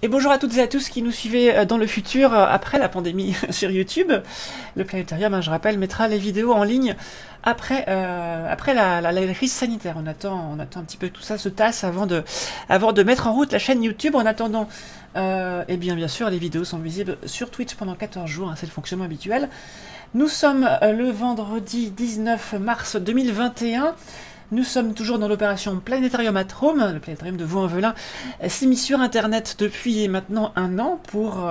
Et bonjour à toutes et à tous qui nous suivez dans le futur, après la pandémie sur YouTube. Le Planétarium, je rappelle, mettra les vidéos en ligne après la crise sanitaire. On attend un petit peu que tout ça se tasse avant de mettre en route la chaîne YouTube. En attendant, et bien sûr, les vidéos sont visibles sur Twitch pendant 14 jours, hein, c'est le fonctionnement habituel. Nous sommes le vendredi 19 mars 2021. Nous sommes toujours dans l'opération Planétarium at Home, le Planétarium de Vaux-en-Velin s'est mis sur Internet depuis maintenant 1 an pour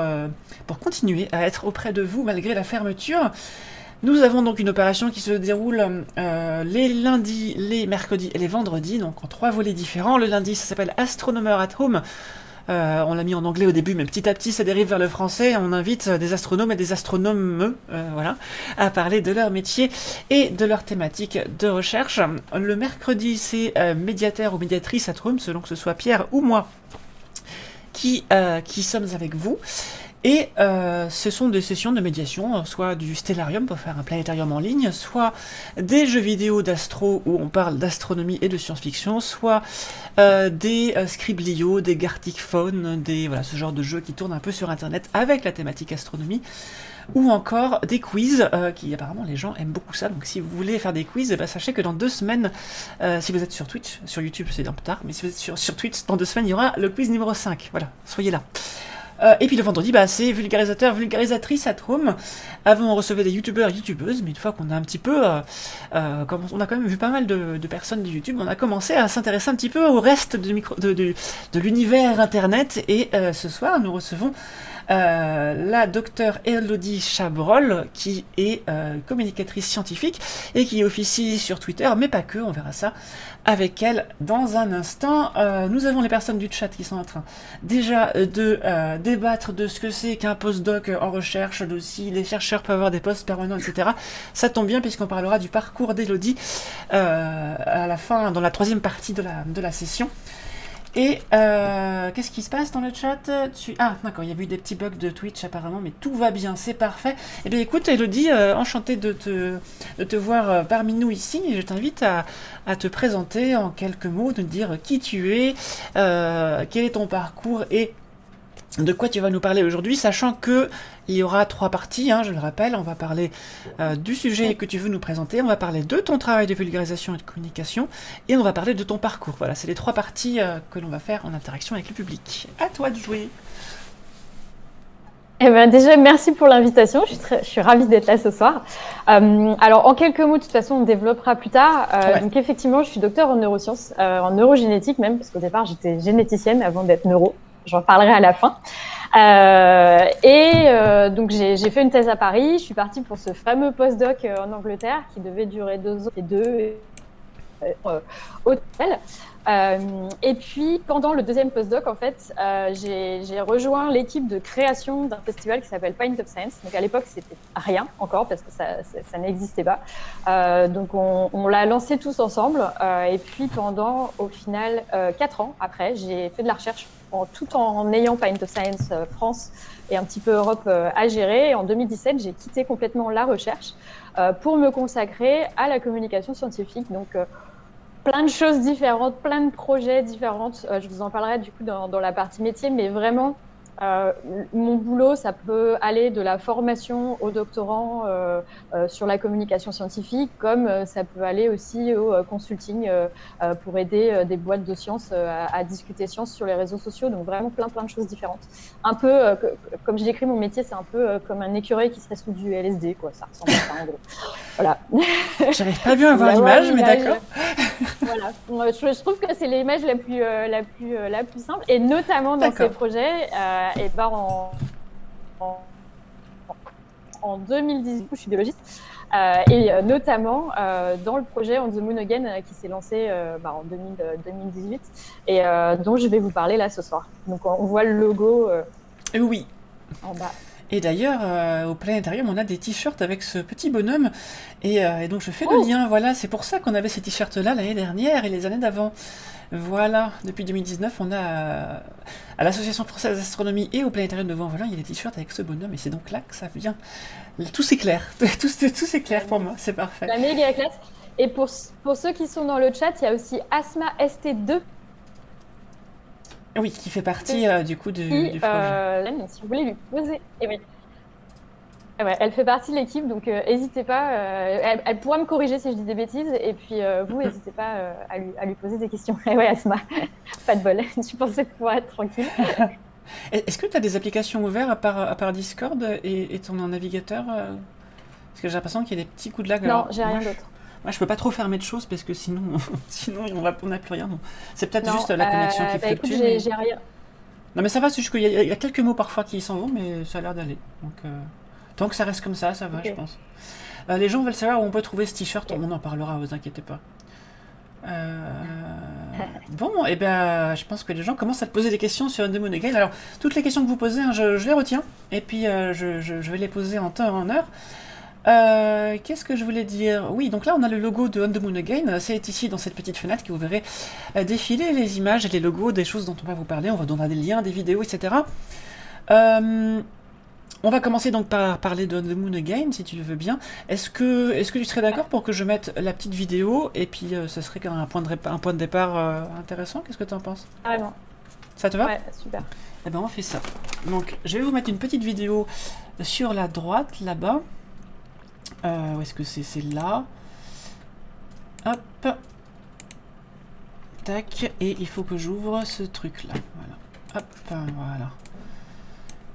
continuer à être auprès de vous malgré la fermeture. Nous avons donc une opération qui se déroule les lundis, les mercredis et les vendredis, donc en 3 volets différents. Le lundi, ça s'appelle Astronomer at Home. On l'a mis en anglais au début, mais petit à petit ça dérive vers le français. On invite des astronomes et des astronomes voilà, à parler de leur métier et de leur thématique de recherche. Le mercredi, c'est médiateur ou médiatrice at home, selon que ce soit Pierre ou moi qui sommes avec vous. Et ce sont des sessions de médiation, soit du Stellarium pour faire un planétarium en ligne, soit des jeux vidéo d'astro où on parle d'astronomie et de science-fiction, soit des Scriblio, des Gartic Phone, voilà, ce genre de jeux qui tournent un peu sur Internet avec la thématique astronomie, ou encore des quiz, qui apparemment les gens aiment beaucoup ça. Donc si vous voulez faire des quiz, sachez que dans 2 semaines, si vous êtes sur Twitch, sur YouTube c'est un peu tard, mais si vous êtes sur Twitch, dans 2 semaines il y aura le quiz numéro 5, voilà, soyez là. Et puis le vendredi, c'est vulgarisateur, vulgarisatrice at home. Avant, on recevait des youtubeurs, youtubeuses, mais une fois qu'on a un petit peu, on a quand même vu pas mal de personnes de YouTube, on a commencé à s'intéresser un petit peu au reste de l'univers Internet. Et ce soir, nous recevons la docteure Elodie Chabrol, qui est communicatrice scientifique et qui officie sur Twitter, mais pas que, on verra ça avec elle dans un instant. Nous avons les personnes du chat qui sont en train déjà de débattre de ce que c'est qu'un postdoc en recherche, aussi les chercheurs peuvent avoir des postes permanents, etc. Ça tombe bien puisqu'on parlera du parcours d'Elodie à la fin, dans la 3e partie de la session. Et qu'est-ce qui se passe dans le chat? Ah, d'accord, il y a eu des petits bugs de Twitch apparemment, mais tout va bien, c'est parfait. Eh bien écoute, Elodie, enchantée de te voir parmi nous ici, et je t'invite à te présenter en quelques mots, de dire qui tu es, quel est ton parcours et de quoi tu vas nous parler aujourd'hui, sachant que il y aura 3 parties, hein, je le rappelle. On va parler du sujet que tu veux nous présenter, on va parler de ton travail de vulgarisation et de communication, et on va parler de ton parcours. Voilà, c'est les 3 parties que l'on va faire en interaction avec le public. À toi de jouer. Eh ben déjà, merci pour l'invitation. Je suis ravie d'être là ce soir. Alors, en quelques mots, de toute façon, on développera plus tard. Ouais. Donc, effectivement, je suis docteur en neurosciences, en neurogénétique même, parce qu'au départ, j'étais généticienne avant d'être neuro. J'en parlerai à la fin. Donc, j'ai fait une thèse à Paris. Je suis partie pour ce fameux postdoc en Angleterre qui devait durer 2 ans et 2 hôtel. Et puis, pendant le 2e postdoc, en fait, j'ai rejoint l'équipe de création d'un festival qui s'appelle Pint of Science. Donc, à l'époque, c'était rien encore parce que ça n'existait pas. Donc, on l'a lancé tous ensemble. Et puis, pendant, au final, 4 ans après, j'ai fait de la recherche tout en ayant Pint of Science France et un petit peu Europe à gérer. Et en 2017, j'ai quitté complètement la recherche pour me consacrer à la communication scientifique. Donc, plein de choses différentes, plein de projets différents. Je vous en parlerai du coup dans la partie métier, mais vraiment, mon boulot, ça peut aller de la formation aux doctorants sur la communication scientifique, comme ça peut aller aussi au consulting pour aider des boîtes de sciences à discuter science sur les réseaux sociaux. Donc vraiment plein de choses différentes. Un peu, comme je décris mon métier, c'est un peu comme un écureuil qui serait sous du LSD, quoi. Ça ressemble à ça en gros. Voilà. J'arrive pas bien à voir l'image, mais d'accord. Voilà. Je trouve que c'est l'image la plus simple, et notamment dans ces projets. Et ben en 2018, je suis biologiste, et notamment dans le projet On the Moon Again qui s'est lancé en 2018 et dont je vais vous parler là ce soir. Donc on voit le logo oui. En bas. Et d'ailleurs, au Planétarium, on a des t-shirts avec ce petit bonhomme, et donc je fais le lien, voilà, c'est pour ça qu'on avait ces t-shirts-là l'année dernière et les années d'avant. Voilà, depuis 2019, on a à l'Association française d'astronomie et au Planétarium de Vaux-en-Velin, il y a des t-shirts avec ce bonhomme, et c'est donc là que ça vient. Tout s'éclaire, tout s'éclaire pour moi, c'est parfait. La méga classe. Et pour ceux qui sont dans le chat, il y a aussi Asma ST2 Oui, qui fait partie du coup du projet. Si vous voulez lui poser. Et oui. Ouais, elle fait partie de l'équipe, donc n'hésitez pas. Elle pourra me corriger si je dis des bêtises. Et puis vous, n'hésitez pas à lui poser des questions. Et ouais, Asma, pas de bol. Tu pensais pouvoir être tranquille. Est-ce que tu as des applications ouvertes à part Discord et ton navigateur Parce que j'ai l'impression qu'il y a des petits coups de lag. Non, j'ai rien d'autre. Moi, je peux pas trop fermer de choses parce que sinon on n'a plus rien. C'est peut-être juste la connexion qui fluctue. Écoute, mais... j'ai rien. Non, mais ça va, c'est juste qu'il y a quelques mots parfois qui s'en vont, mais ça a l'air d'aller. Donc, tant que ça reste comme ça va, je pense. Les gens veulent savoir où on peut trouver ce t-shirt. On en parlera, vous inquiétez pas. Bon, et ben, je pense que les gens commencent à te poser des questions sur The Moon Again. Alors, toutes les questions que vous posez, hein, je les retiens. Et puis, je vais les poser en temps et en heure. Qu'est-ce que je voulais dire? Oui, donc là on a le logo de On the Moon Again, c'est ici dans cette petite fenêtre que vous verrez défiler les images et les logos des choses dont on va vous parler, on va donner des liens, des vidéos, etc. On va commencer donc par parler de On the Moon Again, si tu le veux bien. Est-ce que tu serais d'accord pour que je mette la petite vidéo et puis ce serait un point de départ intéressant? Qu'est-ce que tu en penses? Carrément. Ça te va? Ouais, super. Eh ben on fait ça. Donc je vais vous mettre une petite vidéo sur la droite, là-bas. Où est-ce que c'est là? Hop. Tac. Et il faut que j'ouvre ce truc-là. Voilà. Hop,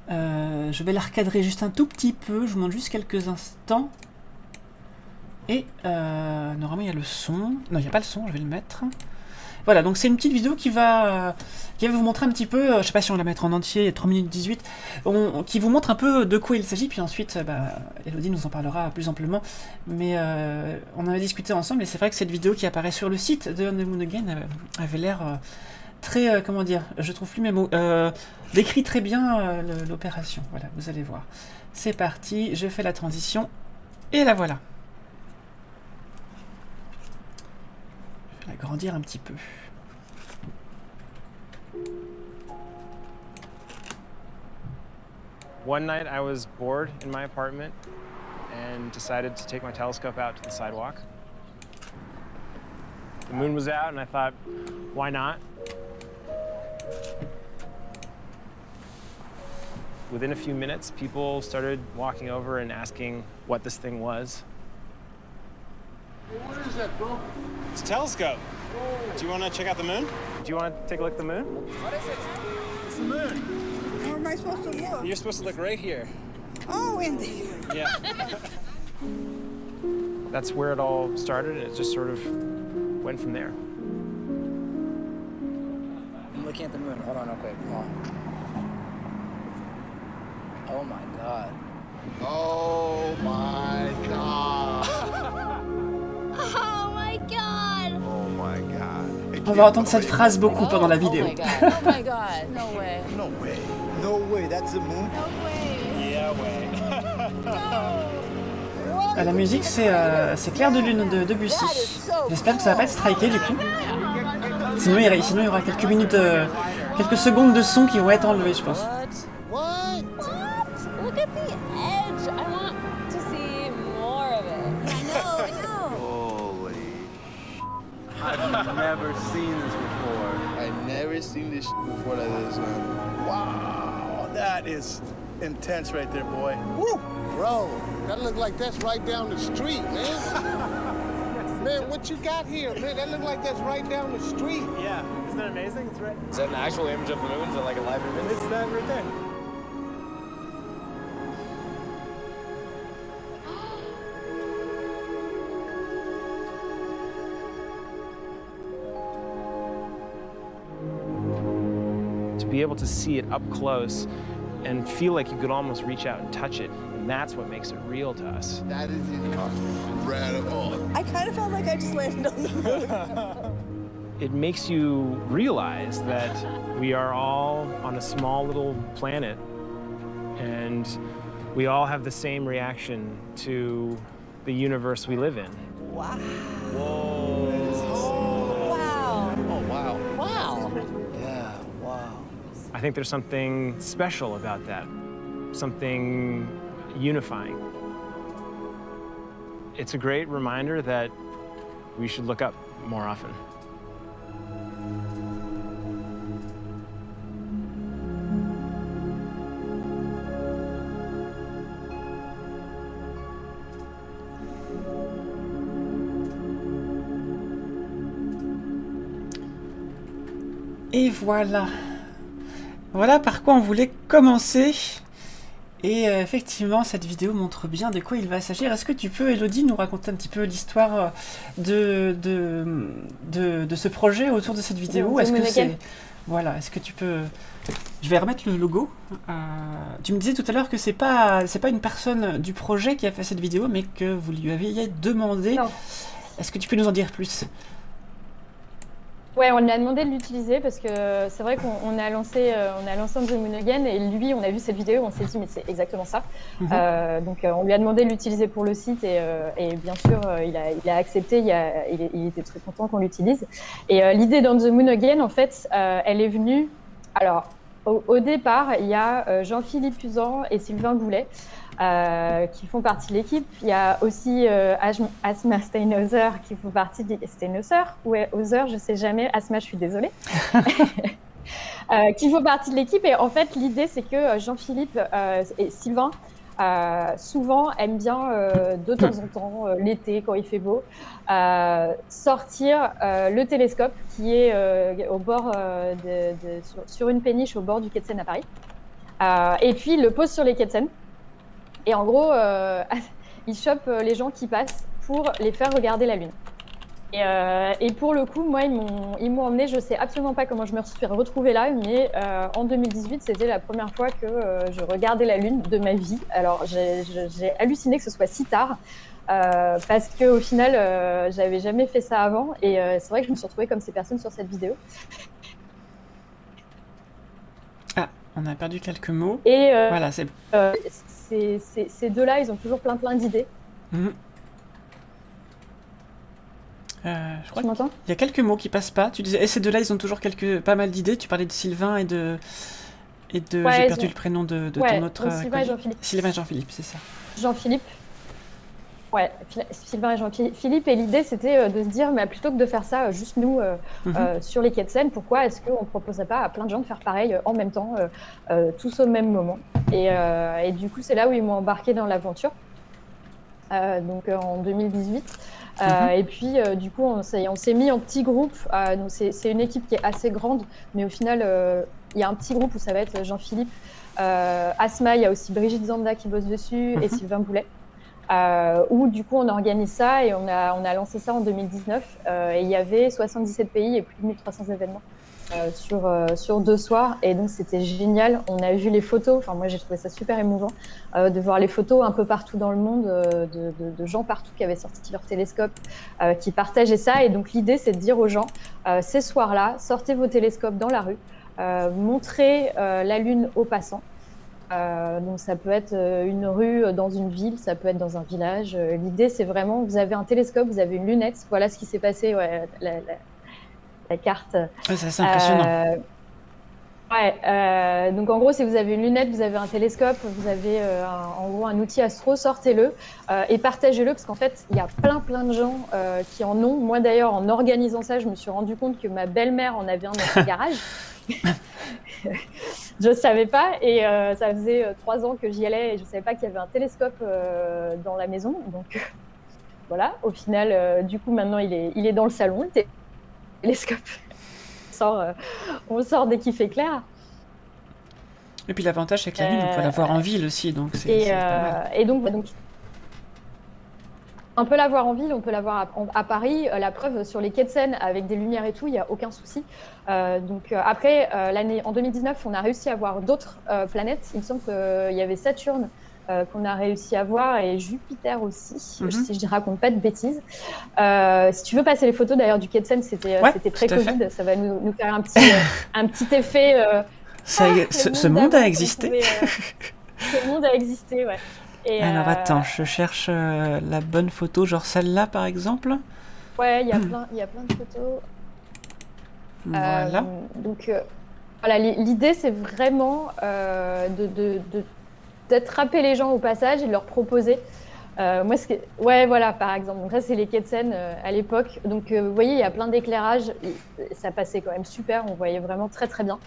voilà. Je vais la recadrer juste un tout petit peu. Je vous demande juste quelques instants. Et normalement, il y a le son. Non, il n'y a pas le son, je vais le mettre. Voilà, donc c'est une petite vidéo qui va vous montrer un petit peu, je sais pas si on va la mettre en entier, 3 minutes 18, qui vous montre un peu de quoi il s'agit, puis ensuite, Elodie nous en parlera plus amplement, mais on en avait discuté ensemble, et c'est vrai que cette vidéo qui apparaît sur le site de On the Moon Again avait l'air très, comment dire, je trouve plus mes mots, décrit très bien l'opération, voilà, vous allez voir. C'est parti, je fais la transition, et la voilà. Je vais l'agrandir un petit peu. One night I was bored in my apartment and decided to take my telescope out to the sidewalk. The moon was out and I thought, why not? Within a few minutes, people started walking over and asking what this thing was. Hey, what is that, bro? It's a telescope. Oh. Do you want to check out the moon? Do you want to take a look at the moon? What is it? It's the moon. How am I supposed to look? You're supposed to look right here. Oh, indeed. Yeah. That's where it all started, and it just sort of went from there. I'm looking at the moon. Hold on real quick. Come on. Oh my god. Oh my god. Oh my god! Oh my god. On va entendre cette phrase beaucoup pendant la vidéo. Oh my god, oh my god, no way. No way. No way, that's the moon? No way. Yeah, way. La musique, c'est Clair de Lune de Debussy. J'espère que ça va pas être striké du coup. Sinon, il y aura quelques minutes, quelques secondes de son qui vont être enlevées, je pense. What? What? Look at the edge. I want to see more of it. I know. Holy. I've never seen this before. I've never seen this before like this, man. Wow, that is intense right there, boy. Woo! Bro, that look like that's right down the street, man. Man, what you got here, man? That look like that's right down the street. Yeah, isn't that amazing? It's right. Is that an actual image of the moon? Is that like a live image? It's that right there. To be able to see it up close and feel like you could almost reach out and touch it, and that's what makes it real to us. That is incredible. I kind of felt like I just landed on the moon. It makes you realize that we are all on a small little planet, and we all have the same reaction to the universe we live in. Wow. Oh, Wow. oh wow. Wow. Yeah, wow. I think there's something special about that, something unifying. It's a great reminder that we should look up more often. Et voilà. Voilà par quoi on voulait commencer. Et effectivement, cette vidéo montre bien de quoi il va s'agir. Est-ce que tu peux, Elodie, nous raconter un petit peu l'histoire de ce projet autour de cette vidéo? Est-ce que c'est... Voilà, est-ce que tu peux... Je vais remettre le logo. Tu me disais tout à l'heure que c'est pas une personne du projet qui a fait cette vidéo, mais que vous lui aviez demandé. Est-ce que tu peux nous en dire plus? Ouais, on lui a demandé de l'utiliser parce que c'est vrai qu'on a lancé On the Moon Again et lui, on a vu cette vidéo, on s'est dit mais c'est exactement ça. Donc on lui a demandé de l'utiliser pour le site et bien sûr il a accepté. Il était très content qu'on l'utilise. Et l'idée d'On the Moon Again, en fait, elle est venue. Alors au départ, il y a Jean-Philippe Usan et Sylvain Boulet. Qui font partie de l'équipe. Il y a aussi Asma Steinhauser qui font partie de Steinhauser ou Hauser, je sais jamais. Asma, je suis désolée. Qui font partie de l'équipe. Et en fait, l'idée, c'est que Jean-Philippe et Sylvain souvent aiment bien de temps en temps, l'été quand il fait beau, sortir le télescope qui est au bord sur une péniche au bord du quai de Seine à Paris. Et puis, il le pose sur les quais de Seine. Et en gros, ils chopent les gens qui passent pour les faire regarder la Lune. Et pour le coup, moi, ils m'ont emmené. Je sais absolument pas comment je me suis retrouvée là, mais en 2018, c'était la première fois que je regardais la Lune de ma vie. Alors, j'ai halluciné que ce soit si tard, parce qu'au final, j'avais jamais fait ça avant. Et c'est vrai que je me suis retrouvée comme ces personnes sur cette vidéo. Ah, on a perdu quelques mots. Et voilà, c'est... Ces deux-là, ils ont toujours plein d'idées. Je crois qu'il y a quelques mots qui passent pas. Tu disais, et ces deux-là, ils ont toujours pas mal d'idées. Tu parlais de Sylvain et de ouais, j'ai perdu le prénom de ton autre... Sylvain et Jean-Philippe. Sylvain et Jean-Philippe, c'est ça. Jean-Philippe. Ouais, Sylvain et Jean-Philippe. Et l'idée, c'était de se dire, mais plutôt que de faire ça juste nous sur les quais de Seine, pourquoi est-ce qu'on ne proposerait pas à plein de gens de faire pareil en même temps, tous au même moment? Et du coup, c'est là où ils m'ont embarqué dans l'aventure, donc en 2018. Et puis, du coup, on s'est mis en petit groupe. Donc c'est une équipe qui est assez grande, mais au final, il y a un petit groupe où ça va être Jean-Philippe, Asma, il y a aussi Brigitte Zanda qui bosse dessus, et Sylvain Boulet. Où du coup on organise ça et on a lancé ça en 2019 et il y avait 77 pays et plus de 1300 événements sur 2 soirs et donc c'était génial. On a vu les photos, enfin moi j'ai trouvé ça super émouvant de voir les photos un peu partout dans le monde de gens partout qui avaient sorti leur télescope, qui partageaient ça et donc l'idée c'est de dire aux gens ces soirs-là, sortez vos télescopes dans la rue, montrez la Lune aux passants. Donc ça peut être une rue dans une ville, ça peut être dans un village. L'idée c'est vraiment, vous avez un télescope, vous avez une lunette, voilà ce qui s'est passé, ouais, la carte. Ouais, c'est impressionnant. Ouais, donc en gros si vous avez une lunette, vous avez un télescope, vous avez en gros un outil astro, sortez-le et partagez-le parce qu'en fait il y a plein de gens qui en ont. Moi d'ailleurs en organisant ça, je me suis rendu compte que ma belle-mère en avait un dans son garage. Je ne savais pas et ça faisait 3 ans que j'y allais et je ne savais pas qu'il y avait un télescope dans la maison. Donc voilà, au final, du coup maintenant il est dans le salon, le télescope. On sort dès qu'il fait clair. Et puis l'avantage c'est que la Lune, on peut la voir en ville aussi, donc c'est pas mal. Et donc on peut la voir en ville, on peut la voir à Paris. La preuve, sur les quais de Seine, avec des lumières et tout, il n'y a aucun souci. Après, en 2019, on a réussi à voir d'autres planètes. Il me semble qu'il y avait Saturne qu'on a réussi à voir et Jupiter aussi, si je ne raconte pas de bêtises. Si tu veux passer les photos d'ailleurs du quai de Seine, c'était pré-Covid. Ça va nous faire un petit effet. Ce monde a existé. Ce monde a existé, ouais. Alors attends, je cherche la bonne photo, genre celle-là par exemple. Ouais, il y a plein de photos. Voilà. Donc voilà, l'idée c'est vraiment d'attraper les gens au passage et de leur proposer. Ouais, voilà, par exemple. Donc ça c'est les quais de Seine à l'époque. Donc vous voyez, il y a plein d'éclairages. Ça passait quand même super. On voyait vraiment très bien.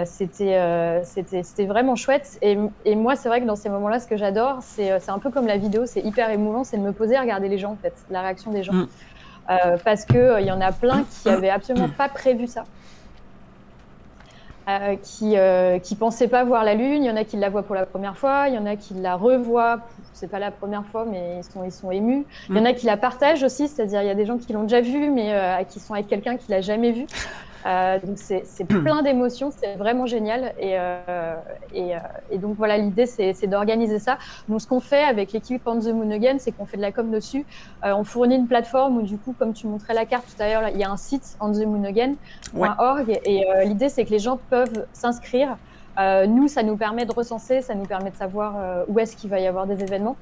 C'était vraiment chouette et moi c'est vrai que dans ces moments-là ce que j'adore c'est un peu comme la vidéo, c'est hyper émouvant, c'est de me poser et regarder les gens en fait, la réaction des gens parce que il y en a plein qui avaient absolument pas prévu ça qui pensaient pas voir la Lune. Il y en a qui la voient pour la première fois, il y en a qui la revoient. C'est pas la première fois, mais ils sont émus. Il y en a qui la partagent aussi, c'est-à-dire il y a des gens qui l'ont déjà vue, mais qui sont avec quelqu'un qui l'a jamais vue. Donc c'est plein d'émotions, c'est vraiment génial. Et donc voilà, l'idée c'est d'organiser ça. Donc ce qu'on fait avec l'équipe On the Moon Again, c'est qu'on fait de la com dessus. On fournit une plateforme où du coup, comme tu montrais la carte tout à l'heure, il y a un site onthemoonagain.org et l'idée c'est que les gens peuvent s'inscrire. Nous, ça nous permet de recenser, ça nous permet de savoir où est-ce qu'il va y avoir des événements.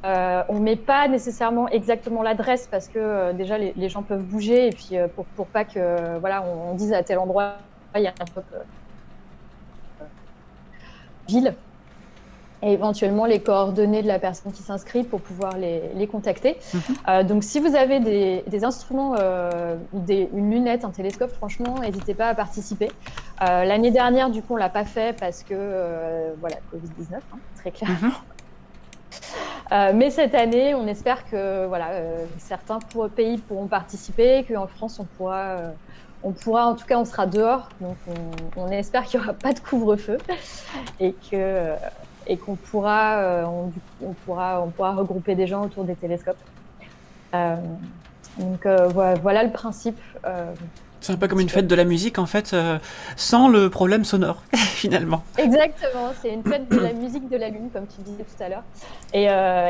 On ne met pas nécessairement exactement l'adresse parce que déjà les gens peuvent bouger et puis pour pas que voilà on dise à tel endroit il y a un pop ville et éventuellement les coordonnées de la personne qui s'inscrit pour pouvoir les contacter. Donc si vous avez des instruments, une lunette, un télescope, franchement, n'hésitez pas à participer. L'année dernière, du coup, on l'a pas fait parce que voilà, Covid-19, hein, très clairement. Mais cette année, on espère que voilà, certains pays pourront participer, qu'en France, on pourra, en tout cas, on sera dehors. Donc, on espère qu'il n'y aura pas de couvre-feu et qu'on pourra, on pourra regrouper des gens autour des télescopes. Donc, voilà le principe. C'est un peu comme une fête de la musique, en fait, sans le problème sonore, finalement. Exactement, c'est une fête de la musique de la Lune, comme tu disais tout à l'heure. Et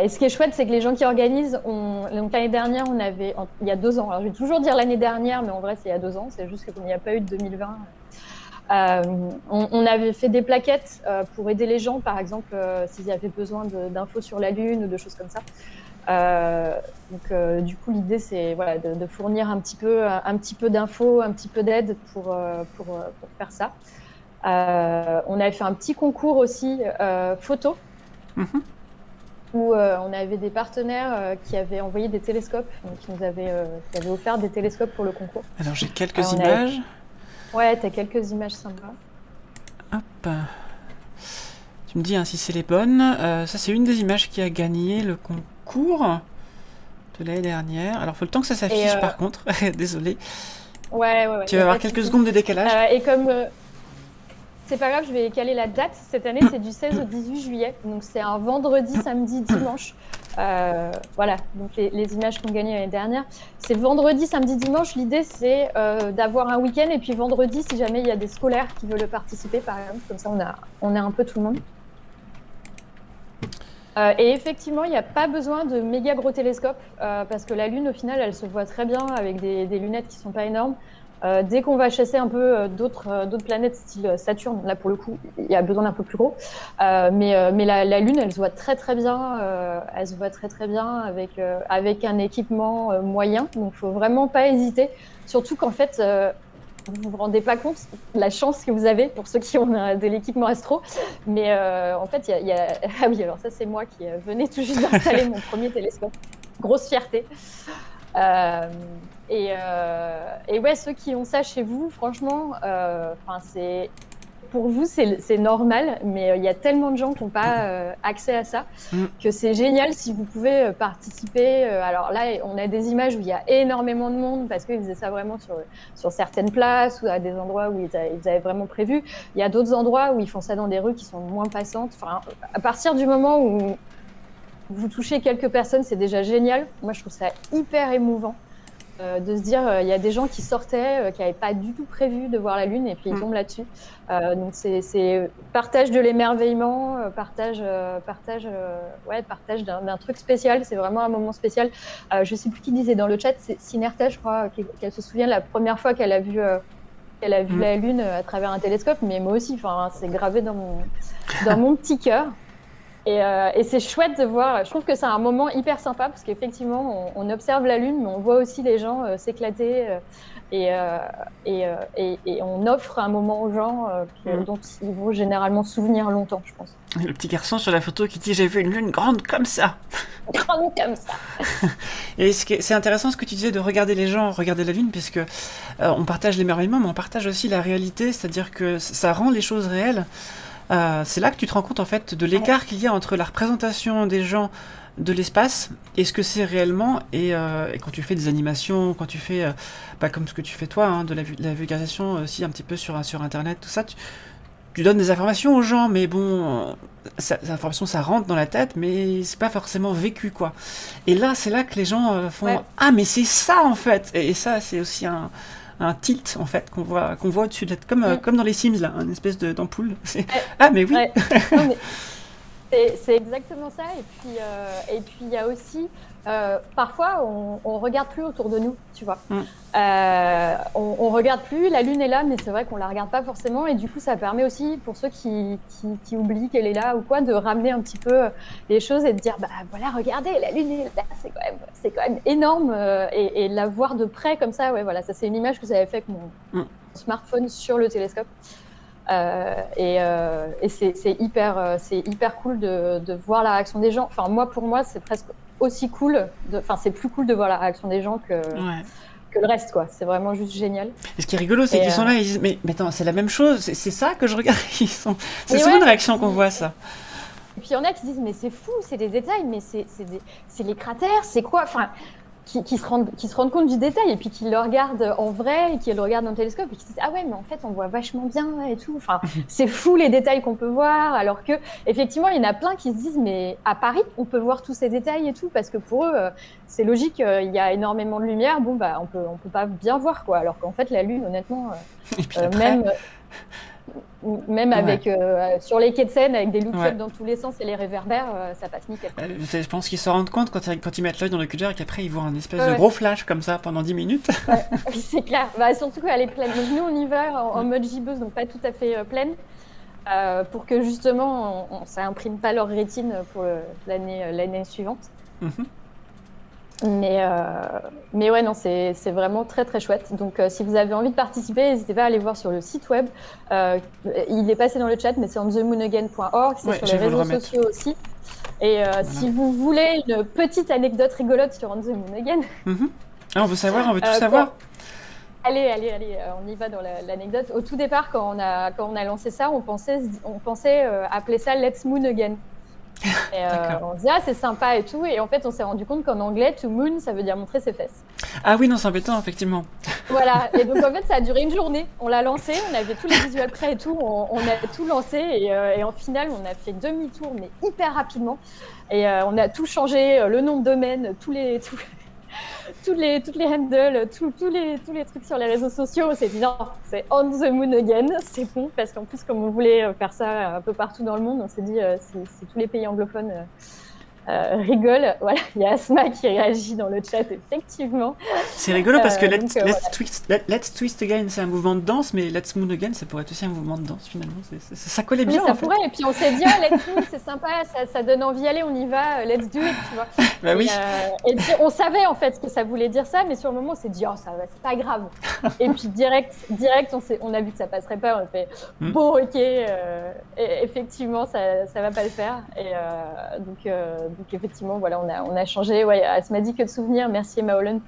ce qui est chouette, c'est que les gens qui organisent, donc l'année dernière, il y a 2 ans, alors je vais toujours dire l'année dernière, mais en vrai, c'est il y a 2 ans, c'est juste qu'il n'y a pas eu de 2020. On avait fait des plaquettes pour aider les gens, par exemple, s'ils avaient besoin d'infos sur la Lune ou de choses comme ça. Donc, du coup, l'idée, c'est voilà, de fournir un petit peu d'infos, un petit peu d'aide pour faire ça. On avait fait un petit concours aussi photo, où on avait des partenaires qui avaient envoyé des télescopes, donc qui avaient offert des télescopes pour le concours. Alors, j'ai quelques images. Ouais, tu as quelques images sympas. Hop. Tu me dis hein, si c'est les bonnes. Ça, c'est une des images qui a gagné le concours de l'année dernière. Alors, il faut le temps que ça s'affiche, par contre. Désolé. Ouais. Tu vas avoir quelques secondes de décalage. Et comme... c'est pas grave, je vais caler la date. Cette année, c'est du 16 au 18 juillet. Donc, c'est un vendredi, samedi, dimanche. Voilà, donc les images qu'on gagnait l'année dernière. C'est vendredi, samedi, dimanche. L'idée, c'est d'avoir un week-end. Et puis vendredi, si jamais il y a des scolaires qui veulent participer, par exemple. Comme ça, on a un peu tout le monde. Et effectivement, il n'y a pas besoin de méga gros télescopes. Parce que la Lune, au final, elle se voit très bien avec des lunettes qui ne sont pas énormes. Dès qu'on va chasser un peu d'autres planètes style Saturne, là pour le coup, il y a besoin d'un peu plus gros. Mais la Lune, elle se voit très très bien. Elle se voit très très bien avec un équipement moyen. Donc, il faut vraiment pas hésiter. Surtout qu'en fait, vous vous rendez pas compte de la chance que vous avez pour ceux qui ont de l'équipement astro. Mais en fait, il y a... Ah oui, alors ça c'est moi qui venais tout juste d'installer mon premier télescope. Grosse fierté. Et ouais, ceux qui ont ça chez vous, franchement, pour vous, c'est normal, mais il y a tellement de gens qui n'ont pas accès à ça que c'est génial si vous pouvez participer. Alors là, on a des images où il y a énormément de monde parce qu'ils faisaient ça vraiment sur certaines places ou à des endroits où ils avaient vraiment prévu. Il y a d'autres endroits où ils font ça dans des rues qui sont moins passantes. Enfin, à partir du moment où vous touchez quelques personnes, c'est déjà génial. Moi, je trouve ça hyper émouvant de se dire il y a des gens qui sortaient, qui n'avaient pas du tout prévu de voir la Lune et puis ils tombent là-dessus. Donc, c'est partage de l'émerveillement, partage d'un truc spécial. C'est vraiment un moment spécial. Je ne sais plus qui disait dans le chat, c'est Sinerta, je crois, qu'elle se souvient la première fois qu'elle a vu la Lune à travers un télescope. Mais moi aussi, c'est gravé dans mon petit cœur. Et c'est chouette de voir, je trouve que c'est un moment hyper sympa parce qu'effectivement, on observe la Lune, mais on voit aussi les gens s'éclater et on offre un moment aux gens dont ils vont généralement se souvenir longtemps, je pense. Le petit garçon sur la photo qui dit « J'ai vu une Lune grande comme ça !» Grande comme ça. Et c'est intéressant ce que tu disais de regarder les gens, regarder la Lune, puisque on partage l'émerveillement, mais on partage aussi la réalité, c'est-à-dire que ça rend les choses réelles. C'est là que tu te rends compte en fait de l'écart qu'il y a entre la représentation des gens de l'espace et ce que c'est réellement. Et quand tu fais des animations, quand tu fais, comme ce que tu fais toi, hein, de la vulgarisation aussi un petit peu sur Internet, tout ça, tu donnes des informations aux gens, mais bon, ces informations, ça rentre dans la tête, mais c'est pas forcément vécu, quoi. Et là, c'est là que les gens font « Ah, mais c'est ça, en fait !» Et ça, c'est aussi un tilt, en fait, qu'on voit au-dessus de la tête, comme dans les Sims, là, une espèce d'ampoule. Ah, mais oui. Non, mais c'est exactement ça. Et puis il y a aussi, parfois, on regarde plus autour de nous, tu vois. On regarde plus, la Lune est là, mais c'est vrai qu'on la regarde pas forcément. Et du coup, ça permet aussi, pour ceux qui oublient qu'elle est là ou quoi, de ramener un petit peu les choses et de dire, bah voilà, regardez, la Lune est là, c'est quand même énorme. Et la voir de près comme ça, ouais, voilà, ça c'est une image que j'avais fait avec mon smartphone sur le télescope. Et c'est hyper cool de voir la réaction des gens. Enfin, pour moi, c'est presque aussi cool. C'est plus cool de voir la réaction des gens que le reste, quoi. C'est vraiment juste génial. Et ce qui est rigolo, c'est qu'ils sont là, ils disent mais attends, c'est la même chose, c'est ça que je regarde. C'est souvent une réaction qu'on voit, ça. Et puis il y en a qui disent mais c'est fou, c'est des détails, mais c'est les cratères, c'est quoi, enfin. Qui se rendent compte du détail et puis qui le regardent en vrai et qui le regardent dans le télescope et qui se disent ah ouais mais en fait on voit vachement bien et tout, enfin c'est fou les détails qu'on peut voir, alors que effectivement il y en a plein qui se disent mais à Paris on peut voir tous ces détails et tout, parce que pour eux c'est logique, il y a énormément de lumière, bon bah on peut pas bien voir, quoi, alors qu'en fait la Lune honnêtement même avec sur les quais de Seine avec des look-up dans tous les sens et les réverbères, ça passe nickel. Je pense qu'ils se rendent compte quand ils mettent l'œil dans le cutter et qu'après ils voient un espèce de gros flash comme ça pendant 10 minutes. Oui, c'est clair. Bah, surtout qu'elle est pleine. Donc nous on y va en mode gibbeuse, donc pas tout à fait pleine, pour que justement ça imprime pas leur rétine pour l'année suivante. Mais ouais, non, c'est vraiment très très chouette. Donc si vous avez envie de participer, n'hésitez pas à aller voir sur le site web. Il est passé dans le chat, mais c'est onthemoonagain.org, c'est sur les réseaux sociaux aussi. Et si vous voulez une petite anecdote rigolote sur On the Moon Again... on veut savoir, on veut tout savoir. Allez, on y va dans l'anecdote. Au tout départ, quand on a lancé ça, on pensait appeler ça Let's Moon Again. Et on se dit c'est sympa et tout, et en fait on s'est rendu compte qu'en anglais to moon ça veut dire montrer ses fesses. Ah oui, non, c'est embêtant, effectivement. Voilà, et donc en fait ça a duré une journée, on l'a lancé, on avait tous les visuels prêts et tout, on a tout lancé et en final on a fait demi-tour mais hyper rapidement, et on a tout changé, le nom de domaine, tous les handles, tous les trucs sur les réseaux sociaux. On s'est dit non, c'est On the Moon Again, c'est bon, parce qu'en plus comme on voulait faire ça un peu partout dans le monde, on s'est dit si tous les pays anglophones rigolent, voilà, il y a Asma qui réagit dans le chat, effectivement. C'est rigolo parce que Let's Twist Again c'est un mouvement de danse, mais Let's Moon Again ça pourrait être aussi un mouvement de danse finalement, ça collait bien. Oui, ça pourrait, et puis on s'est dit Let's Moon c'est sympa, ça donne envie, allez on y va, let's do it, tu vois. Bah oui. Et puis on savait en fait que ça voulait dire ça, mais sur le moment on s'est dit ça va, c'est pas grave. Et puis direct on a vu que ça passerait pas, on a fait bon ok, effectivement ça va pas le faire, et donc effectivement voilà, on a changé. Ouais, Asma dit que de souvenirs, merci Emma Holland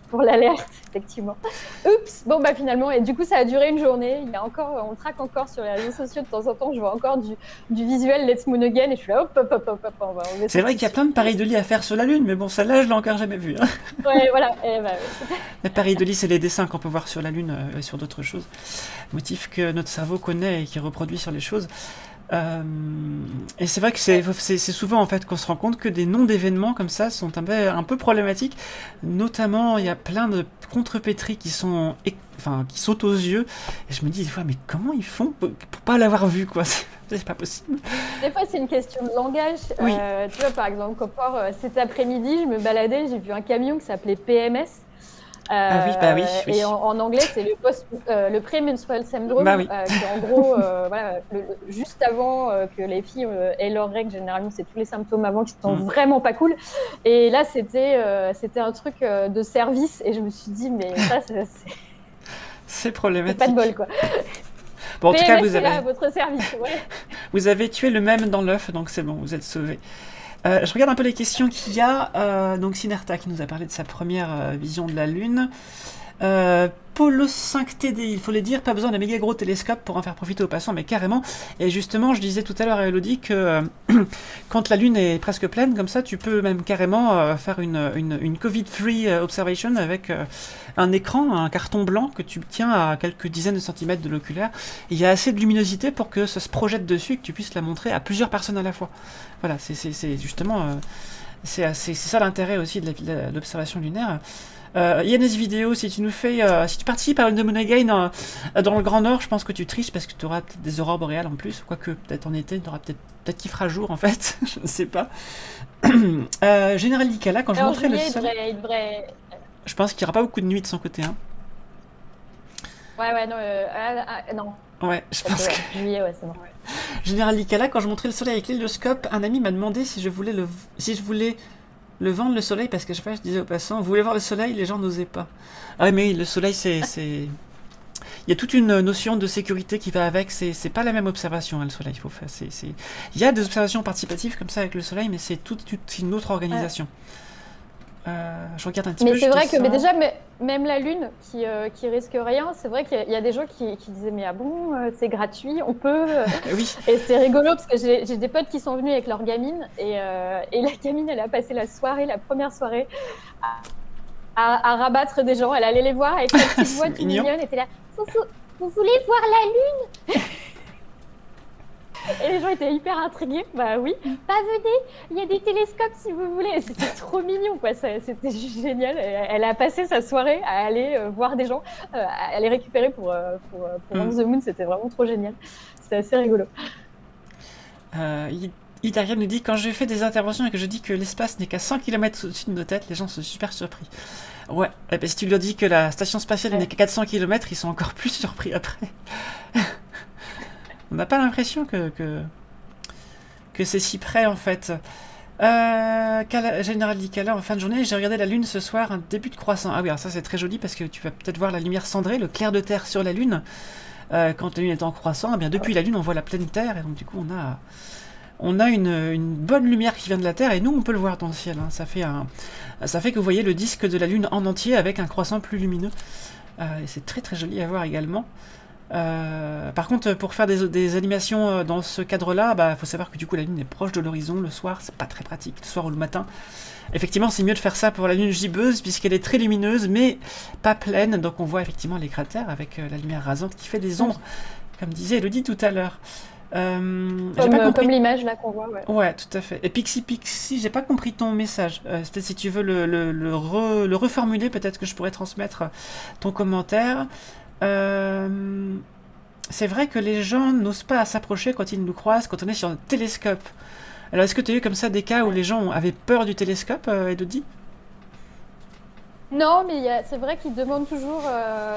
pour l'alerte, effectivement. Oups, bon bah finalement, et du coup ça a duré une journée, on traque encore sur les réseaux sociaux de temps en temps, je vois encore du visuel Let's Moon Again, et je suis là hop, c'est vrai qu'il y a plein de pareils de lit à faire sur la Lune, mais bon, celle-là je l'ai encore jamais vue. Ouais, voilà. Les pareils de lit, c'est les dessins qu'on peut voir sur la Lune et sur d'autres choses, motifs que notre cerveau connaît et qui reproduit sur les choses. Et c'est vrai que c'est souvent en fait qu'on se rend compte que des noms d'événements comme ça sont un peu problématiques. Notamment, il y a plein de contrepétries qui sautent aux yeux. Et je me dis des fois, mais comment ils font pour pas l'avoir vu, quoi? C'est pas possible. Des fois, c'est une question de langage. Oui. Tu vois, par exemple, cet après-midi, je me baladais, j'ai vu un camion qui s'appelait PMS. Oui. Et en anglais, c'est le prémenstrual syndrome, qui en gros, voilà, juste avant que les filles aient leurs règles, généralement, c'est tous les symptômes avant qui sont vraiment pas cool. Et là, c'était un truc de service, et je me suis dit, mais ça, c'est problématique. C'est pas de bol, quoi. Bon, en tout cas, là, à votre service. Ouais. Vous avez tué le même dans l'œuf, donc c'est bon, vous êtes sauvés. Je regarde un peu les questions qu'il y a. Donc Sinerta qui nous a parlé de sa première vision de la Lune. Polo 5TD, il faut le dire, pas besoin d'un méga gros télescope pour en faire profiter aux passants, mais carrément. Et justement, je disais tout à l'heure à Elodie que quand la Lune est presque pleine, comme ça, tu peux même carrément faire une COVID-free observation avec un écran, un carton blanc que tu tiens à quelques dizaines de centimètres de l'oculaire. Il y a assez de luminosité pour que ça se projette dessus et que tu puisses la montrer à plusieurs personnes à la fois. Voilà, c'est justement... c'est ça l'intérêt aussi de l'observation lunaire. Yannis Vidéo, si tu participes à One Moon Again dans le Grand Nord, je pense que tu triches parce que tu auras peut-être des aurores boréales en plus, quoique peut-être en été, tu auras peut-être qu'il fera jour en fait, je ne sais pas. Général Licala, quand je montrais le soleil, je pense qu'il n'y aura pas beaucoup de nuit de son côté. Hein. Ouais, non. Ouais, je pense que... Juillet, ouais, c'est bon. Général Licala, quand je montrais le soleil avec l'hélioscope, un ami m'a demandé si je voulais le vendre le soleil, parce que je disais aux passants, vous voulez voir le soleil, les gens n'osaient pas. Ah oui, mais oui, le soleil, c'est... Il y a toute une notion de sécurité qui va avec, c'est pas la même observation, hein, le soleil, il faut faire... Il y a des observations participatives comme ça avec le soleil, mais c'est toute une autre organisation. Je regarde un petit peu. Mais c'est vrai que déjà, même la Lune qui risque rien, c'est vrai qu'il y a des gens qui disaient mais ah bon, c'est gratuit, on peut. Oui. Et c'est rigolo parce que j'ai des potes qui sont venus avec leur gamine et la gamine, elle a passé la première soirée, à rabattre des gens. Elle allait les voir avec sa petite voix toute mignonne, et était là. Vous voulez voir la Lune? Et les gens étaient hyper intrigués. Bah oui, bah venez, il y a des télescopes si vous voulez. C'était trop mignon, quoi. C'était juste génial. Elle a passé sa soirée à aller voir des gens, à les récupérer pour On the Moon. C'était vraiment trop génial. C'était assez rigolo. Itaria nous dit, quand je fais des interventions et que je dis que l'espace n'est qu'à 100 km au-dessus de nos têtes, les gens sont super surpris. Ouais, et ben, si tu leur dis que la station spatiale n'est qu'à 400 km, ils sont encore plus surpris après. On n'a pas l'impression que c'est si près en fait. Général Licala, en fin de journée, j'ai regardé la Lune ce soir, un début de croissant. Ah oui, alors ça c'est très joli parce que tu vas peut-être voir la lumière cendrée, le clair de terre sur la Lune. Quand la Lune est en croissant, eh bien depuis la Lune on voit la pleine Terre et donc du coup on a une bonne lumière qui vient de la Terre et nous on peut le voir dans le ciel. Hein. Ça fait que vous voyez le disque de la Lune en entier avec un croissant plus lumineux. Et c'est très très joli à voir également. Par contre, pour faire des animations dans ce cadre-là, faut savoir que du coup la Lune est proche de l'horizon le soir, c'est pas très pratique, le soir ou le matin. Effectivement, c'est mieux de faire ça pour la Lune gibbeuse puisqu'elle est très lumineuse, mais pas pleine, donc on voit effectivement les cratères avec la lumière rasante qui fait des ombres, comme disait Elodie tout à l'heure. Comme l'image là qu'on voit. Ouais, tout à fait. Et Pixie, j'ai pas compris ton message. Peut-être si tu veux le reformuler, peut-être que je pourrais transmettre ton commentaire. C'est vrai que les gens n'osent pas s'approcher quand ils nous croisent, quand on est sur un télescope. Alors, est-ce que tu as eu comme ça des cas où les gens avaient peur du télescope, Elodie? Non, mais c'est vrai qu'ils demandent toujours.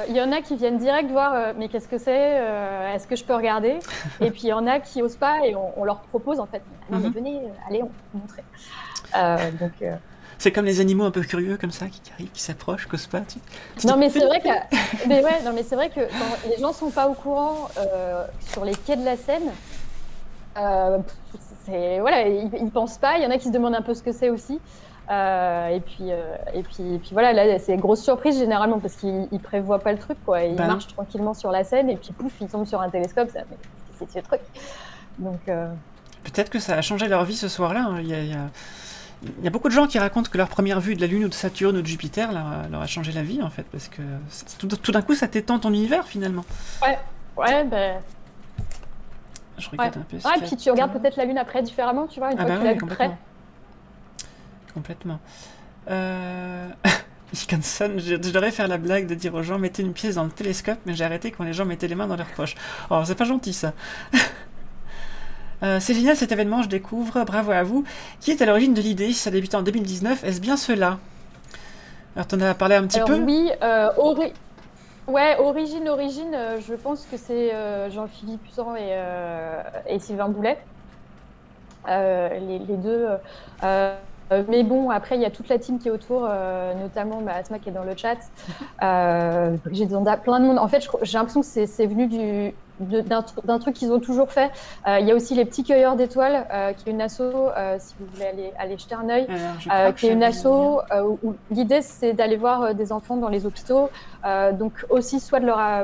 Il y en a qui viennent direct voir, mais qu'est-ce que c'est? Est-ce que je peux regarder? Et puis il y en a qui osent pas et on leur propose en fait. Non, mais venez, allez, on va vous montrer. C'est comme les animaux un peu curieux comme ça qui arrivent, qui s'approchent, qui n'osent pas. Non, mais c'est vrai que. Mais c'est vrai que quand les gens sont pas au courant sur les quais de la Seine. Voilà, ils pensent pas. Il y en a qui se demandent un peu ce que c'est aussi. Et puis voilà, là c'est une grosse surprise généralement parce qu'ils prévoient pas le truc, quoi. Ils marchent tranquillement sur la Seine et puis pouf, ils tombent sur un télescope. Mais c'est ce truc. Donc. Peut-être que ça a changé leur vie ce soir-là. Hein. Il y a beaucoup de gens qui racontent que leur première vue de la Lune ou de Saturne ou de Jupiter leur a changé la vie en fait, parce que tout d'un coup ça t'étend ton univers finalement. Ouais, ben. Je regarde un peu. Et puis tu regardes peut-être la Lune après différemment, tu vois, une fois que tu l'as vue près. Complètement. Johansson, je devrais faire la blague de dire aux gens mettez une pièce dans le télescope, mais j'ai arrêté quand les gens mettaient les mains dans leurs poches. Oh, c'est pas gentil ça. C'est génial cet événement, je découvre, bravo à vous. Qui est à l'origine de l'idée? Ça a débuté en 2019, est-ce bien cela? Alors t'en as parlé un petit peu? Oui, origine, je pense que c'est Jean-Philippe Usan et Sylvain Boulet. Les deux. Mais bon, après, il y a toute la team qui est autour, notamment Asma qui est dans le chat. J'ai plein de monde. En fait, j'ai l'impression que c'est venu d'un truc qu'ils ont toujours fait. Il y a aussi les petits cueilleurs d'étoiles, qui est une asso, si vous voulez aller jeter un œil, qui est une asso où l'idée c'est d'aller voir des enfants dans les hôpitaux, donc aussi soit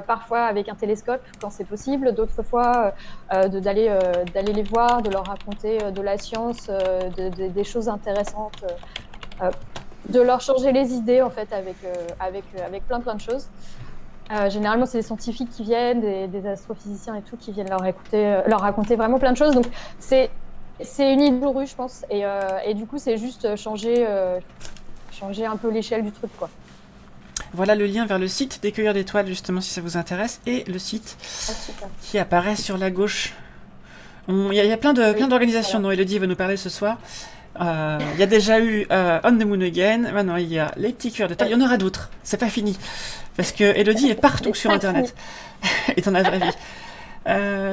parfois avec un télescope quand c'est possible, d'autres fois d'aller les voir, de leur raconter de la science, des choses intéressantes, de leur changer les idées en fait avec plein de choses. Généralement, c'est des scientifiques qui viennent, des astrophysiciens et tout, qui viennent leur raconter vraiment plein de choses. Donc, c'est une idée de rue, je pense. Et du coup, c'est juste changer un peu l'échelle du truc, quoi. Voilà le lien vers le site des Cueilleurs d'étoiles, justement, si ça vous intéresse, et le site qui apparaît sur la gauche. Il y a plein d'organisations dont Elodie va nous parler ce soir. Il y a déjà eu On the Moon Again, maintenant il y a les petits Cueilleurs d'étoiles, il y en aura d'autres, c'est pas fini. Parce que Elodie est partout sur Internet, et dans la vraie vie.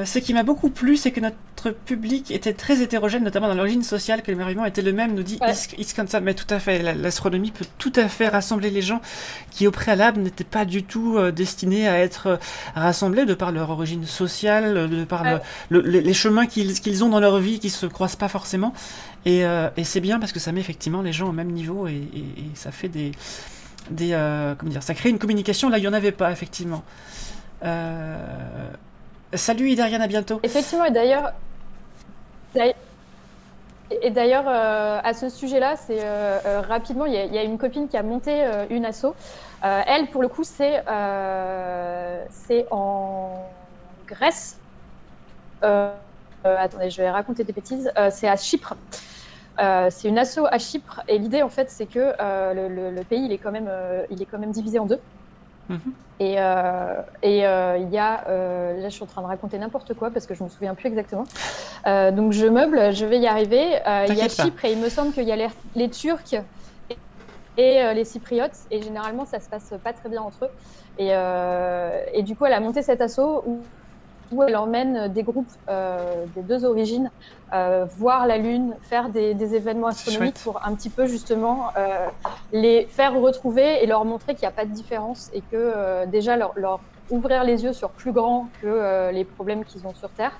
Ce qui m'a beaucoup plu, c'est que notre public était très hétérogène, notamment dans l'origine sociale, que l'émerveillement était le même, nous dit Iskandar, mais tout à fait, l'astronomie peut tout à fait rassembler les gens qui au préalable n'étaient pas du tout destinés à être rassemblés de par leur origine sociale, de par les chemins qu'ils ont dans leur vie qui se croisent pas forcément, et c'est bien parce que ça met effectivement les gens au même niveau, et ça fait comment dire, ça crée une communication là il n'y en avait pas effectivement. Salut Idariane, à bientôt. Effectivement, et d'ailleurs, à ce sujet-là, c'est rapidement, il y a une copine qui a monté une asso. Elle, pour le coup, c'est en Grèce. Attendez, je vais raconter des bêtises. C'est à Chypre. C'est une asso à Chypre, et l'idée, en fait, c'est que le pays, il est quand même divisé en deux. Et il y a, là je suis en train de raconter n'importe quoi parce que je me souviens plus exactement. Donc je meuble, je vais y arriver. Il y a Chypre et il me semble qu'il y a les Turcs et les Cypriotes, et généralement ça se passe pas très bien entre eux. Et du coup elle a monté cet asso où elle emmène des groupes des deux origines voir la Lune, faire des événements astronomiques pour un petit peu justement les faire retrouver et leur montrer qu'il n'y a pas de différence, et que déjà leur ouvrir les yeux sur plus grand que les problèmes qu'ils ont sur Terre,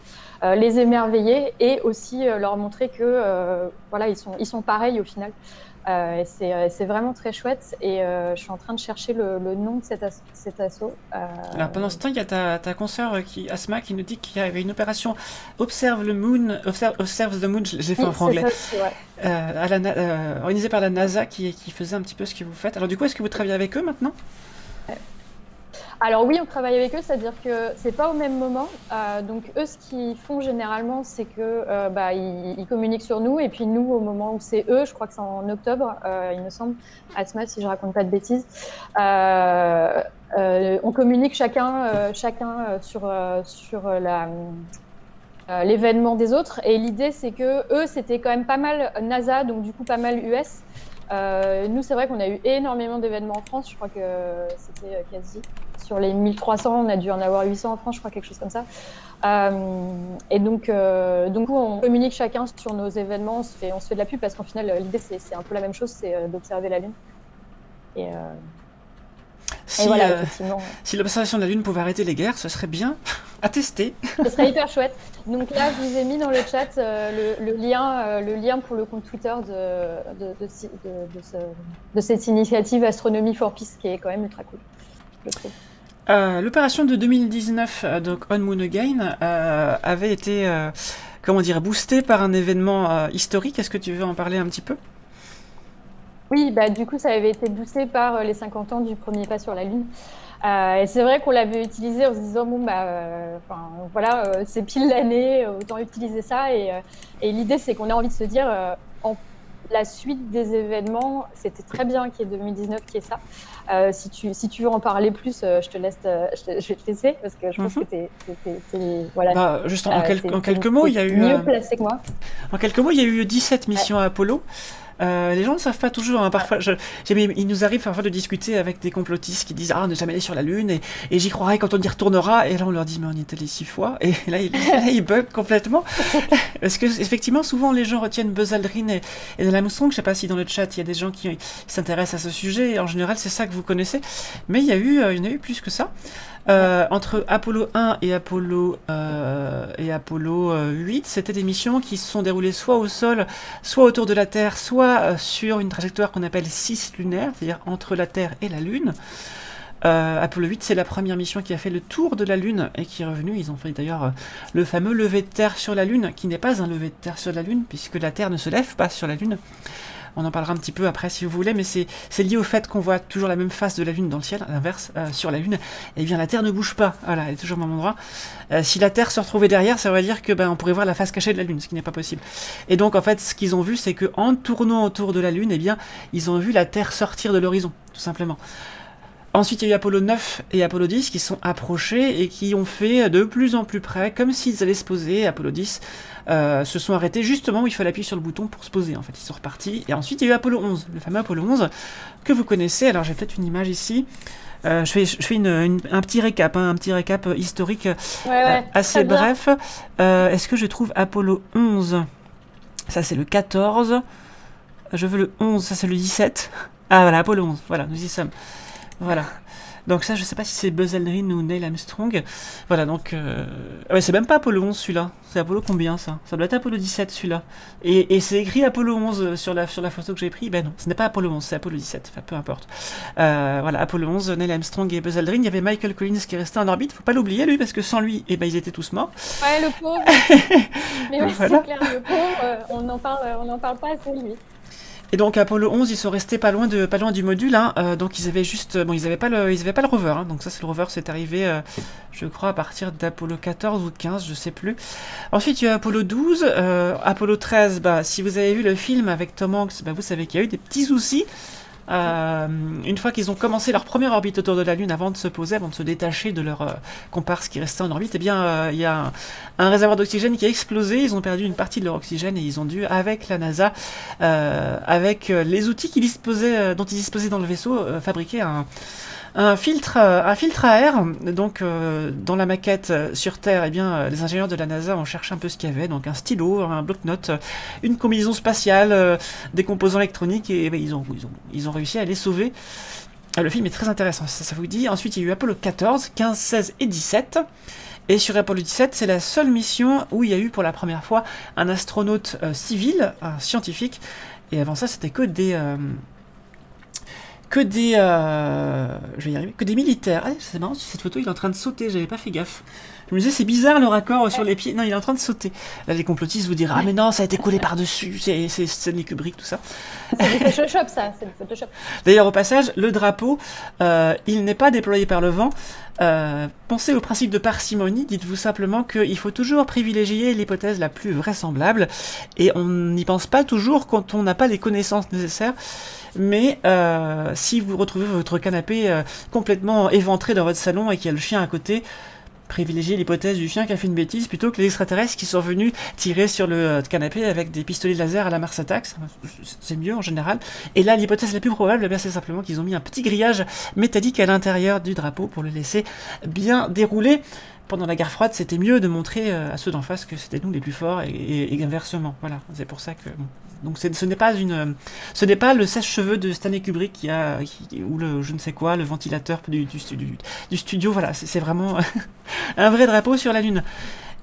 les émerveiller, et aussi leur montrer que voilà, ils sont pareils au final. C'est vraiment très chouette, et je suis en train de chercher le nom de cet asso. Alors pendant ce temps, il y a ta consoeur Asma qui nous dit qu'il y avait une opération Observe the Moon, j'ai fait en franglais, organisée par la NASA qui faisait un petit peu ce que vous faites. Alors du coup, est-ce que vous travaillez avec eux maintenant ? Alors oui, on travaille avec eux, c'est-à-dire que c'est pas au même moment. Donc eux, ce qu'ils font généralement, c'est que ils communiquent sur nous, et puis nous, au moment où c'est eux, je crois que c'est en octobre, il me semble, Asma, si je raconte pas de bêtises, on communique chacun sur l'événement des autres. Et l'idée, c'est que eux, c'était quand même pas mal NASA, donc du coup pas mal US. Nous, c'est vrai qu'on a eu énormément d'événements en France. Je crois que c'était quasi sur les 1300, on a dû en avoir 800 en France, je crois, quelque chose comme ça. Et donc on communique chacun sur nos événements, on se fait de la pub, parce qu'en final, l'idée, c'est un peu la même chose, c'est d'observer la Lune. Et voilà, effectivement. Si l'observation de la Lune pouvait arrêter les guerres, ce serait bien à tester. Ce serait hyper chouette. Donc là, je vous ai mis dans le chat le lien pour le compte Twitter de cette initiative Astronomy for Peace, qui est quand même ultra cool, je trouve. L'opération de 2019, donc On Moon Again, avait été boostée par un événement historique. Est-ce que tu veux en parler un petit peu ? Oui, du coup, ça avait été boosté par les 50 ans du premier pas sur la Lune. Et c'est vrai qu'on l'avait utilisé en se disant, c'est pile l'année, autant utiliser ça. Et l'idée, c'est qu'on a envie de se dire, la suite des événements, c'était très bien qu'il y ait 2019 qui est ça. Si tu veux en parler plus, je vais te laisser, parce que je pense que t'es juste en quelques mots, il y a eu mieux placé que moi. En quelques mots, il y a eu 17 missions à Apollo. Les gens ne savent pas toujours, hein. Parfois, il nous arrive parfois de discuter avec des complotistes qui disent « Ah, on n'est jamais allé sur la Lune, et j'y croirai quand on y retournera. » Et là, on leur dit « Mais on y est allé 6 fois. » Et là, ils bug complètement. Parce que, effectivement, souvent, les gens retiennent Buzz Aldrin et Neil Armstrong. Je ne sais pas si dans le chat, il y a des gens qui s'intéressent à ce sujet. En général, c'est ça que vous connaissez. Mais il y en a eu plus que ça. Entre Apollo 1 et Apollo 8, c'était des missions qui se sont déroulées soit au sol, soit autour de la Terre, soit sur une trajectoire qu'on appelle cislunaire, c'est-à-dire entre la Terre et la Lune. Apollo 8, c'est la première mission qui a fait le tour de la Lune et qui est revenue. Ils ont fait d'ailleurs le fameux lever de terre sur la Lune, qui n'est pas un lever de terre sur la Lune, puisque la Terre ne se lève pas sur la Lune. On en parlera un petit peu après si vous voulez, mais c'est lié au fait qu'on voit toujours la même face de la Lune dans le ciel, à l'inverse, sur la Lune, et bien la Terre ne bouge pas, voilà, elle est toujours au même endroit. Si la Terre se retrouvait derrière, ça veut dire que on pourrait voir la face cachée de la Lune, ce qui n'est pas possible. Et donc en fait, ce qu'ils ont vu, c'est qu'en tournant autour de la Lune, eh bien, ils ont vu la Terre sortir de l'horizon, tout simplement. Ensuite, il y a eu Apollo 9 et Apollo 10 qui sont approchés et qui ont fait de plus en plus près, comme s'ils allaient se poser. Apollo 10 se sont arrêtés justement où il fallait appuyer sur le bouton pour se poser. En fait, ils sont repartis. Et ensuite, il y a eu Apollo 11, le fameux Apollo 11 que vous connaissez. Alors, j'ai peut-être une image ici. Je fais un petit récap, un petit récap historique assez bref. Est-ce que je trouve Apollo 11? Ça, c'est le 14. Je veux le 11, ça, c'est le 17. Ah, voilà, Apollo 11. Voilà, nous y sommes. Voilà. Donc ça, je sais pas si c'est Buzz Aldrin ou Neil Armstrong. Voilà, donc... Ouais, c'est même pas Apollo 11, celui-là. C'est Apollo combien, ça? Ça doit être Apollo 17, celui-là. Et c'est écrit Apollo 11 sur la photo que j'ai prise. Ben non, ce n'est pas Apollo 11, c'est Apollo 17. Enfin, peu importe. Voilà, Apollo 11, Neil Armstrong et Buzz Aldrin. Il y avait Michael Collins qui est resté en orbite. Faut pas l'oublier, lui, parce que sans lui, eh ben, ils étaient tous morts. Ouais, le pauvre. Mais oui, voilà. C'est clair, le pauvre, on n'en parle pas assez, lui. Et donc Apollo 11, ils sont restés pas loin du module, hein, donc ils avaient juste, bon, ils avaient pas le rover, hein, donc ça c'est le rover, c'est arrivé, je crois à partir d'Apollo 14 ou 15, je sais plus. Ensuite il y a Apollo 12, Apollo 13, si vous avez vu le film avec Tom Hanks, vous savez qu'il y a eu des petits soucis. Une fois qu'ils ont commencé leur première orbite autour de la Lune, avant de se poser, avant de se détacher de leur comparse qui restait en orbite, eh bien il y a un réservoir d'oxygène qui a explosé, ils ont perdu une partie de leur oxygène et ils ont dû, avec la NASA, avec les outils dont ils disposaient dans le vaisseau, fabriquer un filtre à air. Donc dans la maquette sur Terre, eh bien les ingénieurs de la NASA ont cherché un peu ce qu'il y avait, donc un stylo, un bloc-notes, une combinaison spatiale, des composants électroniques, et ils ont réussi à les sauver. Le film est très intéressant, ça vous dit. Ensuite il y a eu Apollo 14, 15, 16 et 17. Et sur Apollo 17, c'est la seule mission où il y a eu pour la première fois un astronaute civil, un scientifique, et avant ça c'était que des militaires. Ah, c'est marrant, sur cette photo, il est en train de sauter, j'avais pas fait gaffe. Je me disais, c'est bizarre le raccord sur les pieds. Non, il est en train de sauter. Là, les complotistes vous diront, ah, mais non, ça a été collé par-dessus, c'est Stanley Kubrick, tout ça. C'est du Photoshop, ça, c'est du Photoshop. D'ailleurs, au passage, le drapeau, il n'est pas déployé par le vent. Pensez au principe de parcimonie, dites-vous simplement qu'il faut toujours privilégier l'hypothèse la plus vraisemblable, et on n'y pense pas toujours quand on n'a pas les connaissances nécessaires. Mais si vous retrouvez votre canapé complètement éventré dans votre salon et qu'il y a le chien à côté, privilégiez l'hypothèse du chien qui a fait une bêtise plutôt que les extraterrestres qui sont venus tirer sur le canapé avec des pistolets laser à la Mars Attacks. C'est mieux en général. Et là, l'hypothèse la plus probable, c'est simplement qu'ils ont mis un petit grillage métallique à l'intérieur du drapeau pour le laisser bien dérouler. Pendant la guerre froide, c'était mieux de montrer à ceux d'en face que c'était nous les plus forts et inversement. Voilà, c'est pour ça que... Bon. Donc ce n'est pas le sèche-cheveux de Stanley Kubrick ou le je ne sais quoi, le ventilateur du studio. Voilà, c'est vraiment un vrai drapeau sur la Lune.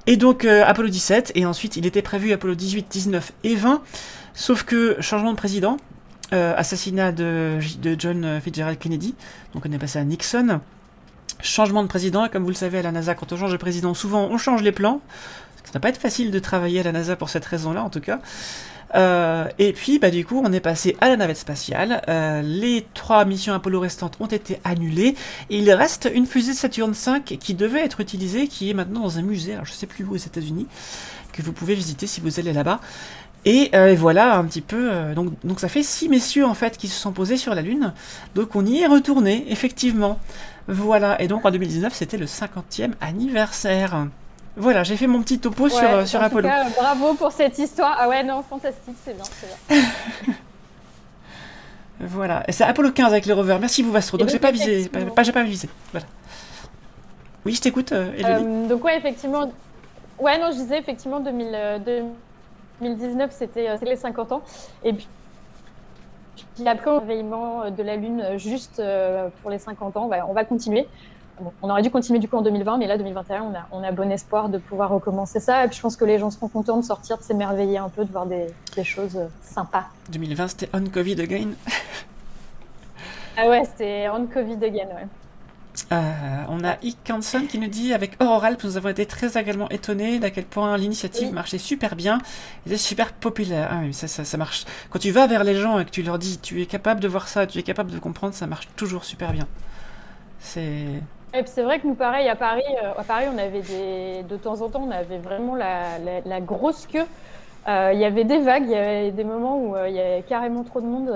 Et donc Apollo 17, et ensuite il était prévu Apollo 18, 19 et 20, sauf que changement de président, assassinat de John Fitzgerald Kennedy, donc on est passé à Nixon. Changement de président, et comme vous le savez à la NASA, quand on change de président, souvent on change les plans. Ça ne va pas être facile de travailler à la NASA pour cette raison-là, en tout cas. Et puis, du coup, on est passé à la navette spatiale. Les 3 missions Apollo restantes ont été annulées. Et il reste une fusée Saturn V qui devait être utilisée, qui est maintenant dans un musée, alors je ne sais plus où aux États-Unis, que vous pouvez visiter si vous allez là-bas. Et voilà un petit peu, donc ça fait 6 messieurs en fait qui se sont posés sur la Lune, donc on y est retourné, effectivement. Voilà, et donc en 2019 c'était le 50e anniversaire. Voilà, j'ai fait mon petit topo sur Apollo. En tout cas, bravo pour cette histoire. Ah ouais, non, fantastique, c'est bien, c'est bien. Voilà. Et c'est Apollo 15 avec les rovers. Merci vous, Vastro. Donc j'ai pas visé. J'ai pas visé. Voilà. Oui, je t'écoute, Elodie. Donc ouais, effectivement. Ouais, non, je disais effectivement 2019, c'était les 50 ans. Et puis après, le réveillement de la Lune juste pour les 50 ans, on va continuer. Bon, on aurait dû continuer du coup en 2020, mais là, 2021, on a bon espoir de pouvoir recommencer ça. Et puis je pense que les gens seront contents de sortir, de s'émerveiller un peu, de voir des choses sympas. 2020, c'était on Covid again. Ah ouais, c'était on Covid again, ouais. On a Ike Hanson qui nous dit avec Auroralp, nous avons été très agréablement étonnés d'à quel point l'initiative marchait super bien, était super populaire. Ah oui, ça marche. Quand tu vas vers les gens et que tu leur dis tu es capable de voir ça, tu es capable de comprendre, ça marche toujours super bien. C'est vrai que nous, pareil, à Paris, on avait de temps en temps, on avait vraiment la grosse queue. Il y avait des vagues, il y avait des moments où il y avait carrément trop de monde.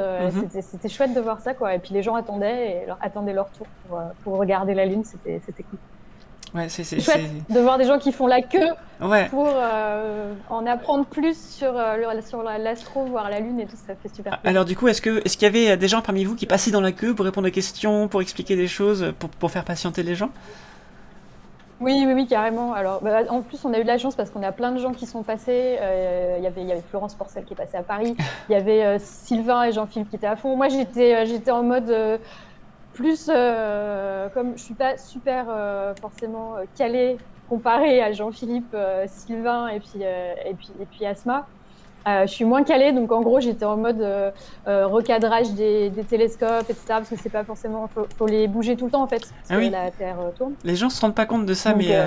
C'était chouette de voir ça, quoi. Et puis les gens attendaient leur tour pour regarder la Lune. C'était cool. Ouais, c'est chouette de voir des gens qui font la queue pour en apprendre plus sur l'astro, voir la Lune et tout. Ça fait super plaisir. Alors du coup, est-ce qu'il y avait des gens parmi vous qui passaient dans la queue pour répondre aux questions, pour expliquer des choses, pour faire patienter les gens? Oui, carrément. Alors, en plus, on a eu de la chance parce qu'on a plein de gens qui sont passés. Il y avait Florence Porcel qui est passée à Paris. Il y avait Sylvain et Jean-Philippe qui étaient à fond. Moi, j'étais en mode plus, comme je suis pas super forcément calée comparée à Jean-Philippe, Sylvain et puis Asma. Je suis moins calée, donc en gros j'étais en mode recadrage des télescopes, etc. Parce que c'est pas forcément, faut les bouger tout le temps en fait, parce que la Terre tourne. Les gens se rendent pas compte de ça, donc, mais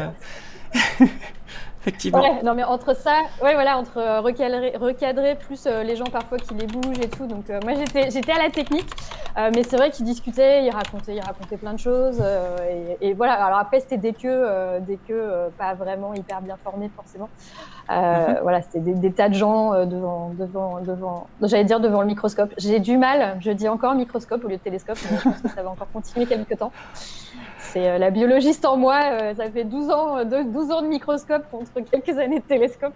effectivement. Ouais, non mais entre ça, entre recadrer plus les gens parfois qui les bougent et tout. Donc moi j'étais à la technique, mais c'est vrai qu'ils discutaient, ils racontaient plein de choses et voilà. Alors après c'était des queues pas vraiment hyper bien formées forcément. Voilà, c'était des tas de gens devant, j'allais dire devant le microscope. J'ai du mal, je dis encore microscope au lieu de télescope, mais je pense que ça va encore continuer quelques temps. C'est la biologiste en moi, ça fait 12 ans de microscope contre quelques années de télescope.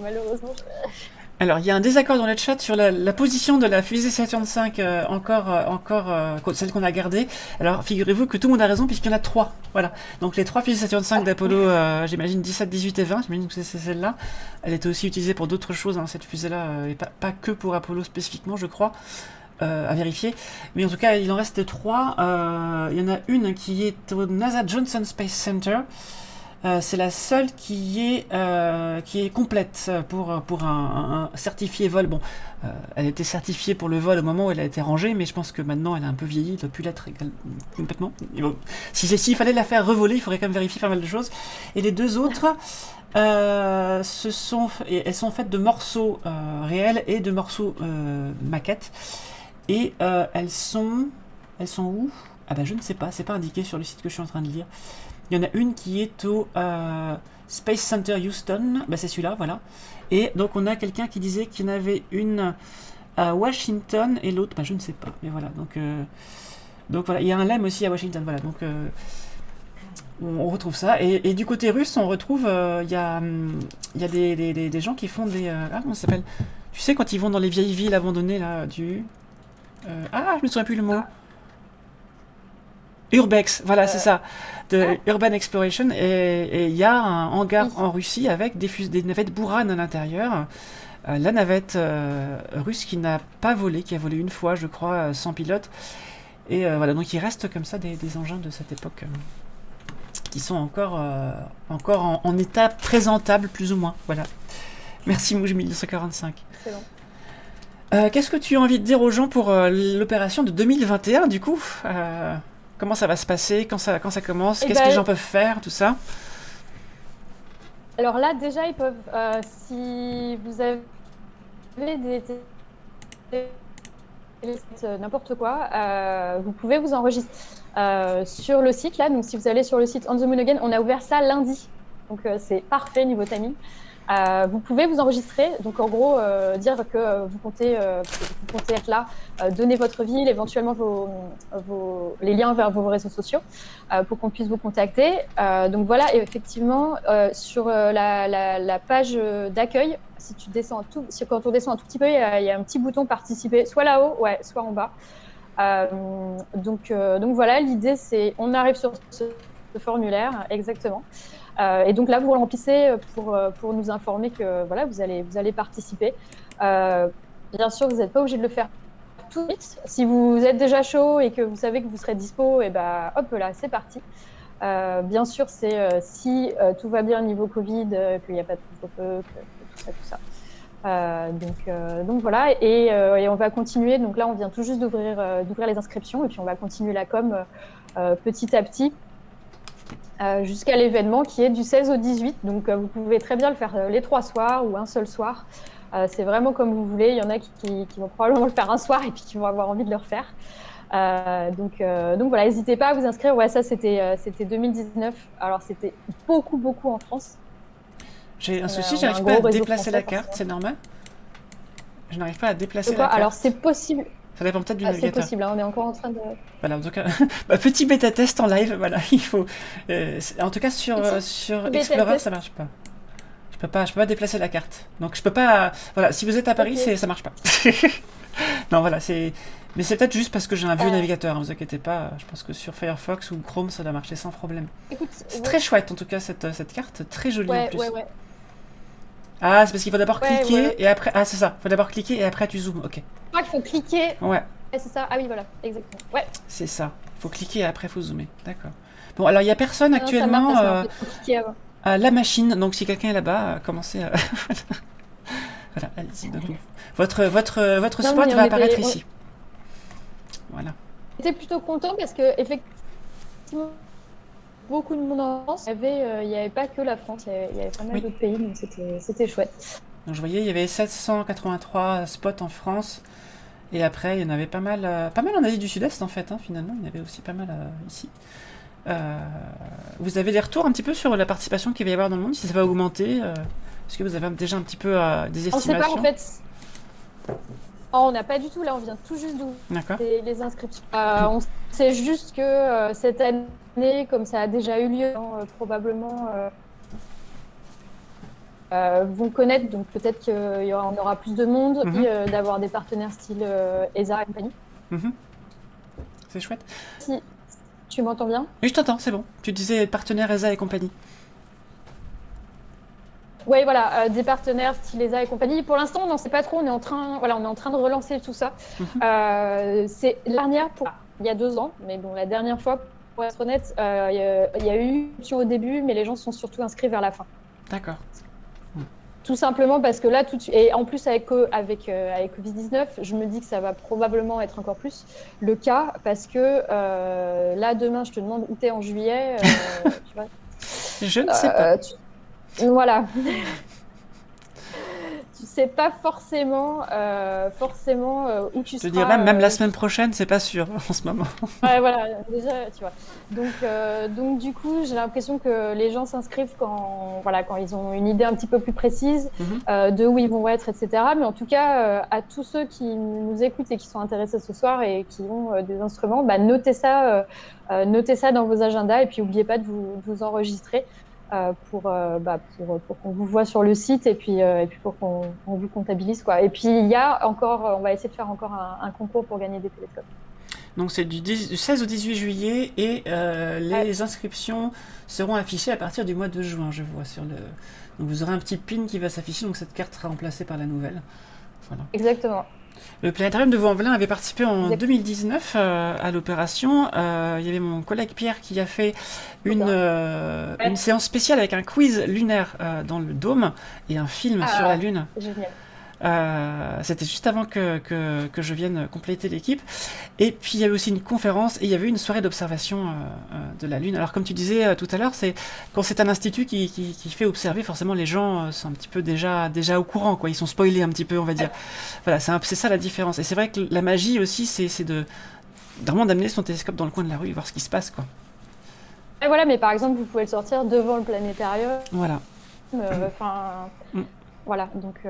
Malheureusement. Alors, il y a un désaccord dans le chat sur la position de la fusée Saturn V, celle qu'on a gardée. Alors, figurez-vous que tout le monde a raison, puisqu'il y en a 3. Voilà. Donc, les 3 fusées Saturn V d'Apollo, j'imagine 17, 18 et 20, j'imagine que c'est celle-là. Elle était aussi utilisée pour d'autres choses, hein, cette fusée-là, et pas que pour Apollo spécifiquement, je crois. À vérifier. Mais en tout cas, il en reste 3. Il y en a une qui est au NASA Johnson Space Center. C'est la seule qui est complète pour un certifié vol. Bon, elle était certifiée pour le vol au moment où elle a été rangée, mais je pense que maintenant elle a un peu vieilli, elle ne doit plus l'être complètement. S'il fallait la faire revoler, il faudrait quand même vérifier pas mal de choses. Et les deux autres, elles sont faites de morceaux réels et de morceaux maquettes. Et elles sont où? Ah bah je ne sais pas, c'est pas indiqué sur le site que je suis en train de lire. Il y en a une qui est au Space Center Houston, bah c'est celui-là, voilà. Et donc on a quelqu'un qui disait qu'il y en avait une à Washington et l'autre, bah je ne sais pas, mais voilà. Donc voilà, il y a un LEM aussi à Washington, voilà. Donc on retrouve ça. Et du côté russe, on retrouve, il y a des gens qui font des, comment ça s'appelle? Tu sais quand ils vont dans les vieilles villes abandonnées là, je me souviens plus le mot. Urbex, voilà, c'est ça, de Urban Exploration, et il y a un hangar en Russie avec des navettes Buran à l'intérieur. La navette russe qui n'a pas volé, qui a volé une fois, je crois, sans pilote. Et voilà, donc il reste comme ça des engins de cette époque qui sont encore en état présentable, plus ou moins. Voilà. Merci Mouj 1945. Excellent. Qu'est-ce que tu as envie de dire aux gens pour l'opération de 2021, du coup comment ça va se passer, quand ça commence, qu'est-ce que les gens peuvent faire, tout ça? Alors là, déjà, ils peuvent, si vous avez n'importe quoi, vous pouvez vous enregistrer sur le site, là. Donc, si vous allez sur le site On the Moon Again, on a ouvert ça lundi. Donc, c'est parfait niveau timing. Vous pouvez vous enregistrer, donc en gros dire que vous comptez être là, donner votre ville, éventuellement les liens vers vos réseaux sociaux pour qu'on puisse vous contacter. Donc voilà, et effectivement sur la page d'accueil, si tu descends quand on descend un tout petit peu, il y a un petit bouton participer, soit là-haut, ouais, soit en bas. Donc voilà, l'idée c'est on arrive sur ce formulaire exactement. Et donc là, vous remplissez pour nous informer que voilà, vous allez participer. Bien sûr, vous n'êtes pas obligé de le faire tout de suite. Si vous êtes déjà chaud et que vous savez que vous serez dispo, et ben hop là, c'est parti. Bien sûr, c'est si tout va bien au niveau Covid, qu'il n'y a pas de couvre-feu, tout ça. Donc voilà, et on va continuer. Donc là, on vient tout juste d'ouvrir les inscriptions et puis on va continuer la com petit à petit. Jusqu'à l'événement qui est du 16 au 18. Donc, vous pouvez très bien le faire les 3 soirs ou un seul soir. C'est vraiment comme vous voulez. Il y en a qui vont probablement le faire un soir et puis qui vont avoir envie de le refaire. Donc voilà, n'hésitez pas à vous inscrire. Ouais, ça, c'était 2019. Alors, c'était beaucoup en France. J'ai un souci, j'arrive pas à déplacer la carte, c'est normal? Je n'arrive pas à déplacer la carte. Alors, c'est possible. Ça dépend peut-être du navigateur. C'est possible, hein, on est encore en train de... Voilà, en tout cas, petit bêta test en live, voilà, il faut... en tout cas, sur Explorer, ça marche pas. Je peux pas déplacer la carte. Donc, je peux pas... Voilà, si vous êtes à Paris, ça marche pas. Non, voilà, c'est... Mais c'est peut-être juste parce que j'ai un vieux navigateur, ne vous inquiétez pas. Je pense que sur Firefox ou Chrome, ça doit marcher sans problème. C'est très chouette, en tout cas, cette carte. Très jolie, en plus. Ouais. Ah, c'est parce qu'il faut d'abord cliquer et après... Ah, c'est ça. Il faut d'abord cliquer et après tu zoomes, ok. Je crois qu'il faut cliquer. Ouais. C'est ça. Ah oui, voilà, exactement. Ouais. C'est ça. Il faut cliquer et après il faut zoomer. D'accord. Bon, alors il n'y a personne actuellement à la machine. Donc si quelqu'un est là-bas, commencez à... Voilà, allez-y. Votre spot va apparaître ici. Voilà. J'étais plutôt content parce que effectivement, beaucoup de monde en France. Il n'y avait pas que la France, il y avait pas mal d'autres pays, donc c'était chouette. Donc je voyais, il y avait 783 spots en France. Et après, il y en avait pas mal en Asie du Sud-Est en fait, hein, finalement, il y en avait aussi pas mal ici. Vous avez des retours un petit peu sur la participation qu'il va y avoir dans le monde, si ça va augmenter est-ce que vous avez déjà un petit peu des estimations? On ne sait pas en fait. On n'a pas du tout, là on vient tout juste d'ouvrir les inscriptions. On sait juste que cette année, comme ça a déjà eu lieu, probablement vont connaître, donc peut-être qu'on aura plus de monde, puis d'avoir des partenaires style ESA et compagnie. C'est chouette. Si tu m'entends bien? Oui, je t'entends, c'est bon. Tu disais partenaires ESA et compagnie. Oui, voilà, des partenaires style ESA et compagnie. Pour l'instant, on n'en sait pas trop. On est en train de relancer tout ça. C'est la dernière il y a 2 ans, mais bon, la dernière fois, pour être honnête, il y a eu une option au début, mais les gens se sont surtout inscrits vers la fin. D'accord. Tout simplement parce que là, tout de suite, et en plus avec Covid-19, je me dis que ça va probablement être encore plus le cas parce que là, demain, je te demande où tu es en juillet. Tu vois, je ne sais pas. Voilà. Tu sais pas forcément où tu seras. Je veux dire, même la semaine prochaine, c'est pas sûr en ce moment. Ouais, voilà, déjà, tu vois. Donc du coup, j'ai l'impression que les gens s'inscrivent quand ils ont une idée un petit peu plus précise de où ils vont être, etc. Mais en tout cas, à tous ceux qui nous écoutent et qui sont intéressés ce soir et qui ont des instruments, notez ça dans vos agendas et puis n'oubliez pas de vous enregistrer. Pour qu'on vous voit sur le site et puis pour qu'on vous comptabilise, quoi. Et puis il y a encore, on va essayer de faire encore un concours pour gagner des télescopes. Donc c'est du 16 au 18 juillet et les inscriptions seront affichées à partir du mois de juin, je vois sur le. Donc vous aurez un petit pin qui va s'afficher, donc cette carte sera remplacée par la nouvelle. Voilà. Exactement. Le planétarium de Vaux-en-Velin avait participé en 2019 à l'opération. Il y avait mon collègue Pierre qui a fait une séance spéciale avec un quiz lunaire dans le dôme et un film sur la Lune. Génial. C'était juste avant que je vienne compléter l'équipe. Et puis il y avait aussi une conférence et il y avait une soirée d'observation de la Lune. Alors comme tu disais tout à l'heure, quand c'est un institut qui fait observer, forcément les gens sont un petit peu déjà au courant, quoi. Ils sont spoilés un petit peu, on va dire. Voilà, c'est ça la différence. Et c'est vrai que la magie aussi, c'est vraiment d'amener son télescope dans le coin de la rue et voir ce qui se passe, quoi. Et voilà, mais par exemple, vous pouvez le sortir devant le planétarium. Voilà. Enfin, voilà. Donc,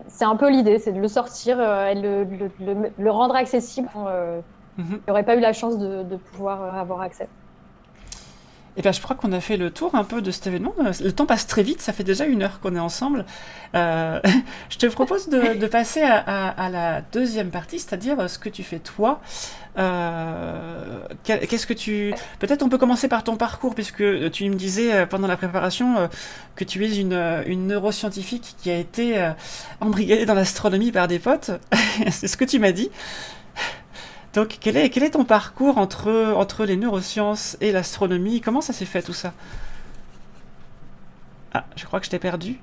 c'est un peu l'idée, c'est de le sortir et le rendre accessible. Il n'aurait pas eu la chance de pouvoir avoir accès. Et ben, je crois qu'on a fait le tour un peu de cet événement. Le temps passe très vite, ça fait déjà 1 heure qu'on est ensemble. Je te propose de passer à la deuxième partie, c'est-à-dire ce que tu fais toi. Qu'est-ce que tu... Peut-être on peut commencer par ton parcours, puisque tu me disais pendant la préparation que tu es une neuroscientifique qui a été embrigadée dans l'astronomie par des potes. C'est ce que tu m'as dit. Donc, quel est ton parcours entre les neurosciences et l'astronomie? Comment ça s'est fait tout ça? Ah, je crois que je t'ai perdu.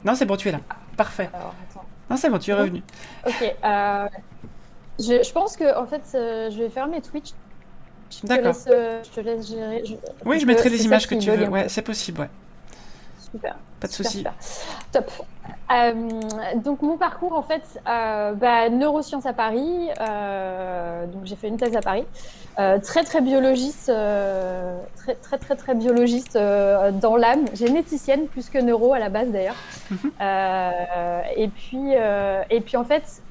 Non, c'est bon, tu es là. Parfait. Alors, attends. Non, c'est bon, tu es revenu. Ok. Je pense que en fait, je vais fermer Twitch. D'accord. Je te laisse gérer. Oui, je mettrai les images que tu veux. Ouais, c'est possible, ouais. Super. Pas de souci. Top. Donc mon parcours en fait, neurosciences à Paris. Donc j'ai fait une thèse à Paris. Très biologiste, très biologiste dans l'âme, généticienne plus que neuro à la base d'ailleurs. Et puis en fait,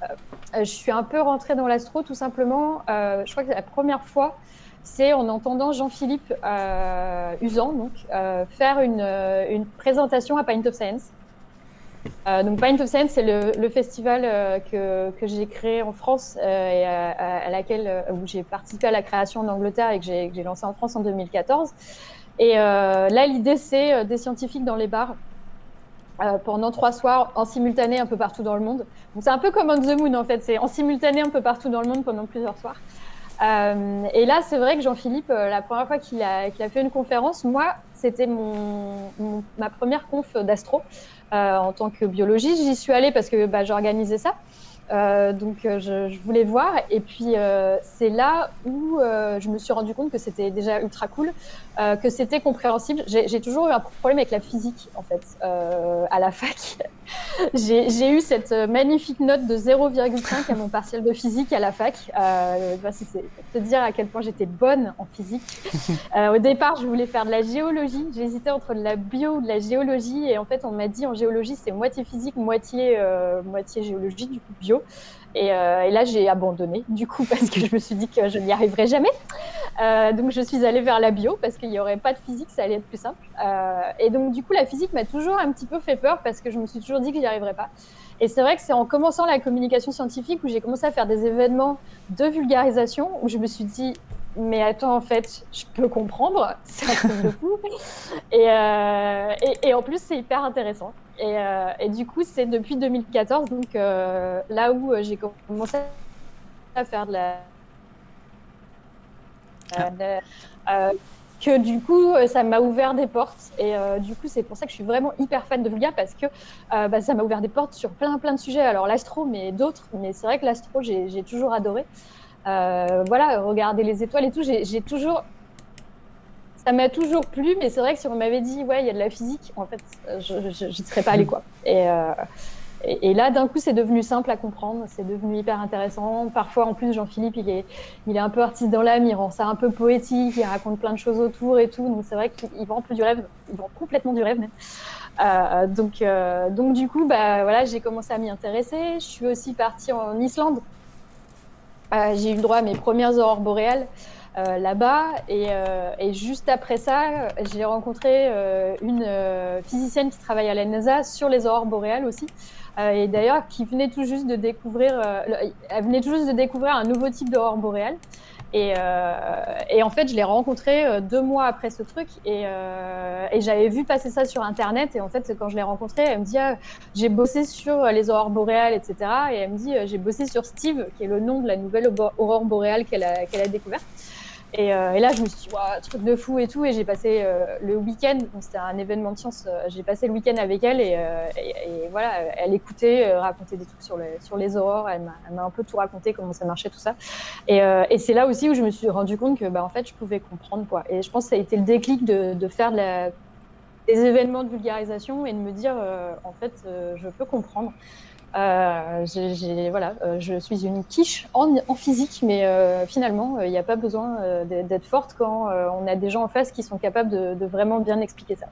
je suis un peu rentrée dans l'astro tout simplement. Je crois que la première fois, c'est en entendant Jean-Philippe Uzan donc, faire une présentation à Pint of Science. Donc Pint of Science, c'est le festival que j'ai créé en France et à laquelle où j'ai participé à la création en Angleterre et que j'ai lancé en France en 2014. Et là, l'idée, c'est des scientifiques dans les bars pendant 3 soirs en simultané un peu partout dans le monde. Donc c'est un peu comme On the Moon en fait, c'est en simultané un peu partout dans le monde pendant plusieurs soirs. Et là, c'est vrai que Jean-Philippe, la première fois qu'il a fait une conférence, moi, c'était ma première conf d'astro en tant que biologiste. J'y suis allée parce que j'organisais ça. Donc je voulais voir. Et puis c'est là où je me suis rendu compte que c'était déjà ultra cool, que c'était compréhensible. J'ai toujours eu un problème avec la physique, en fait, à la fac. J'ai eu cette magnifique note de 0,5 à mon partiel de physique à la fac. C'est te dire à quel point j'étais bonne en physique. Au départ, je voulais faire de la géologie. J'hésitais entre de la bio ou de la géologie. Et en fait, on m'a dit en géologie, c'est moitié physique, moitié géologie, du coup bio. Et là, j'ai abandonné, du coup, parce que je me suis dit que je n'y arriverais jamais. Donc, je suis allée vers la bio, parce qu'il n'y aurait pas de physique, ça allait être plus simple. Et donc, du coup, la physique m'a toujours un petit peu fait peur, parce que je me suis toujours dit que j'y arriverais pas. Et c'est vrai que c'est en commençant la communication scientifique où j'ai commencé à faire des événements de vulgarisation, où je me suis dit, mais attends, en fait, je peux comprendre, c'est un truc de fou. Et en plus, c'est hyper intéressant. Et du coup, c'est depuis 2014, donc là où j'ai commencé à faire de que du coup, ça m'a ouvert des portes. Et du coup, c'est pour ça que je suis vraiment hyper fan de Vulga, parce que ça m'a ouvert des portes sur plein de sujets. Alors l'astro, mais d'autres. Mais c'est vrai que l'astro, j'ai toujours adoré. Voilà, regarder les étoiles et tout, j'ai toujours... Ça m'a toujours plu, mais c'est vrai que si on m'avait dit, ouais, il y a de la physique, en fait, je ne serais pas allée, quoi. Et là, d'un coup, c'est devenu simple à comprendre, c'est devenu hyper intéressant. Parfois, en plus, Jean-Philippe, il est un peu artiste dans l'âme, il rend ça un peu poétique, il raconte plein de choses autour et tout. Donc, c'est vrai qu'il vend un peu du rêve, il vend complètement du rêve, même. Donc, du coup, voilà, j'ai commencé à m'y intéresser. Je suis aussi partie en Islande. J'ai eu le droit à mes premières aurores boréales. Là-bas et juste après ça j'ai rencontré une physicienne qui travaille à la NASA sur les aurores boréales aussi et d'ailleurs qui venait tout juste de découvrir elle venait tout juste de découvrir un nouveau type d'aurore boréale et en fait je l'ai rencontrée 2 mois après ce truc et j'avais vu passer ça sur internet et en fait quand je l'ai rencontrée elle me dit j'ai bossé sur les aurores boréales etc. et elle me dit j'ai bossé sur Steve qui est le nom de la nouvelle aurore boréale qu'elle a découverte. Et là, je me suis dit, wow, truc de fou et tout. Et j'ai passé le week-end, c'était un événement de science, j'ai passé le week-end avec elle et voilà, elle écoutait, racontait des trucs sur les aurores. Elle m'a un peu tout raconté, comment ça marchait, tout ça. Et c'est là aussi où je me suis rendu compte que, en fait, je pouvais comprendre, quoi. Et je pense que ça a été le déclic de faire des événements de vulgarisation et de me dire, en fait, je peux comprendre. Voilà, je suis une quiche en physique, mais finalement, il n'y a pas besoin d'être forte quand on a des gens en face qui sont capables de vraiment bien expliquer ça.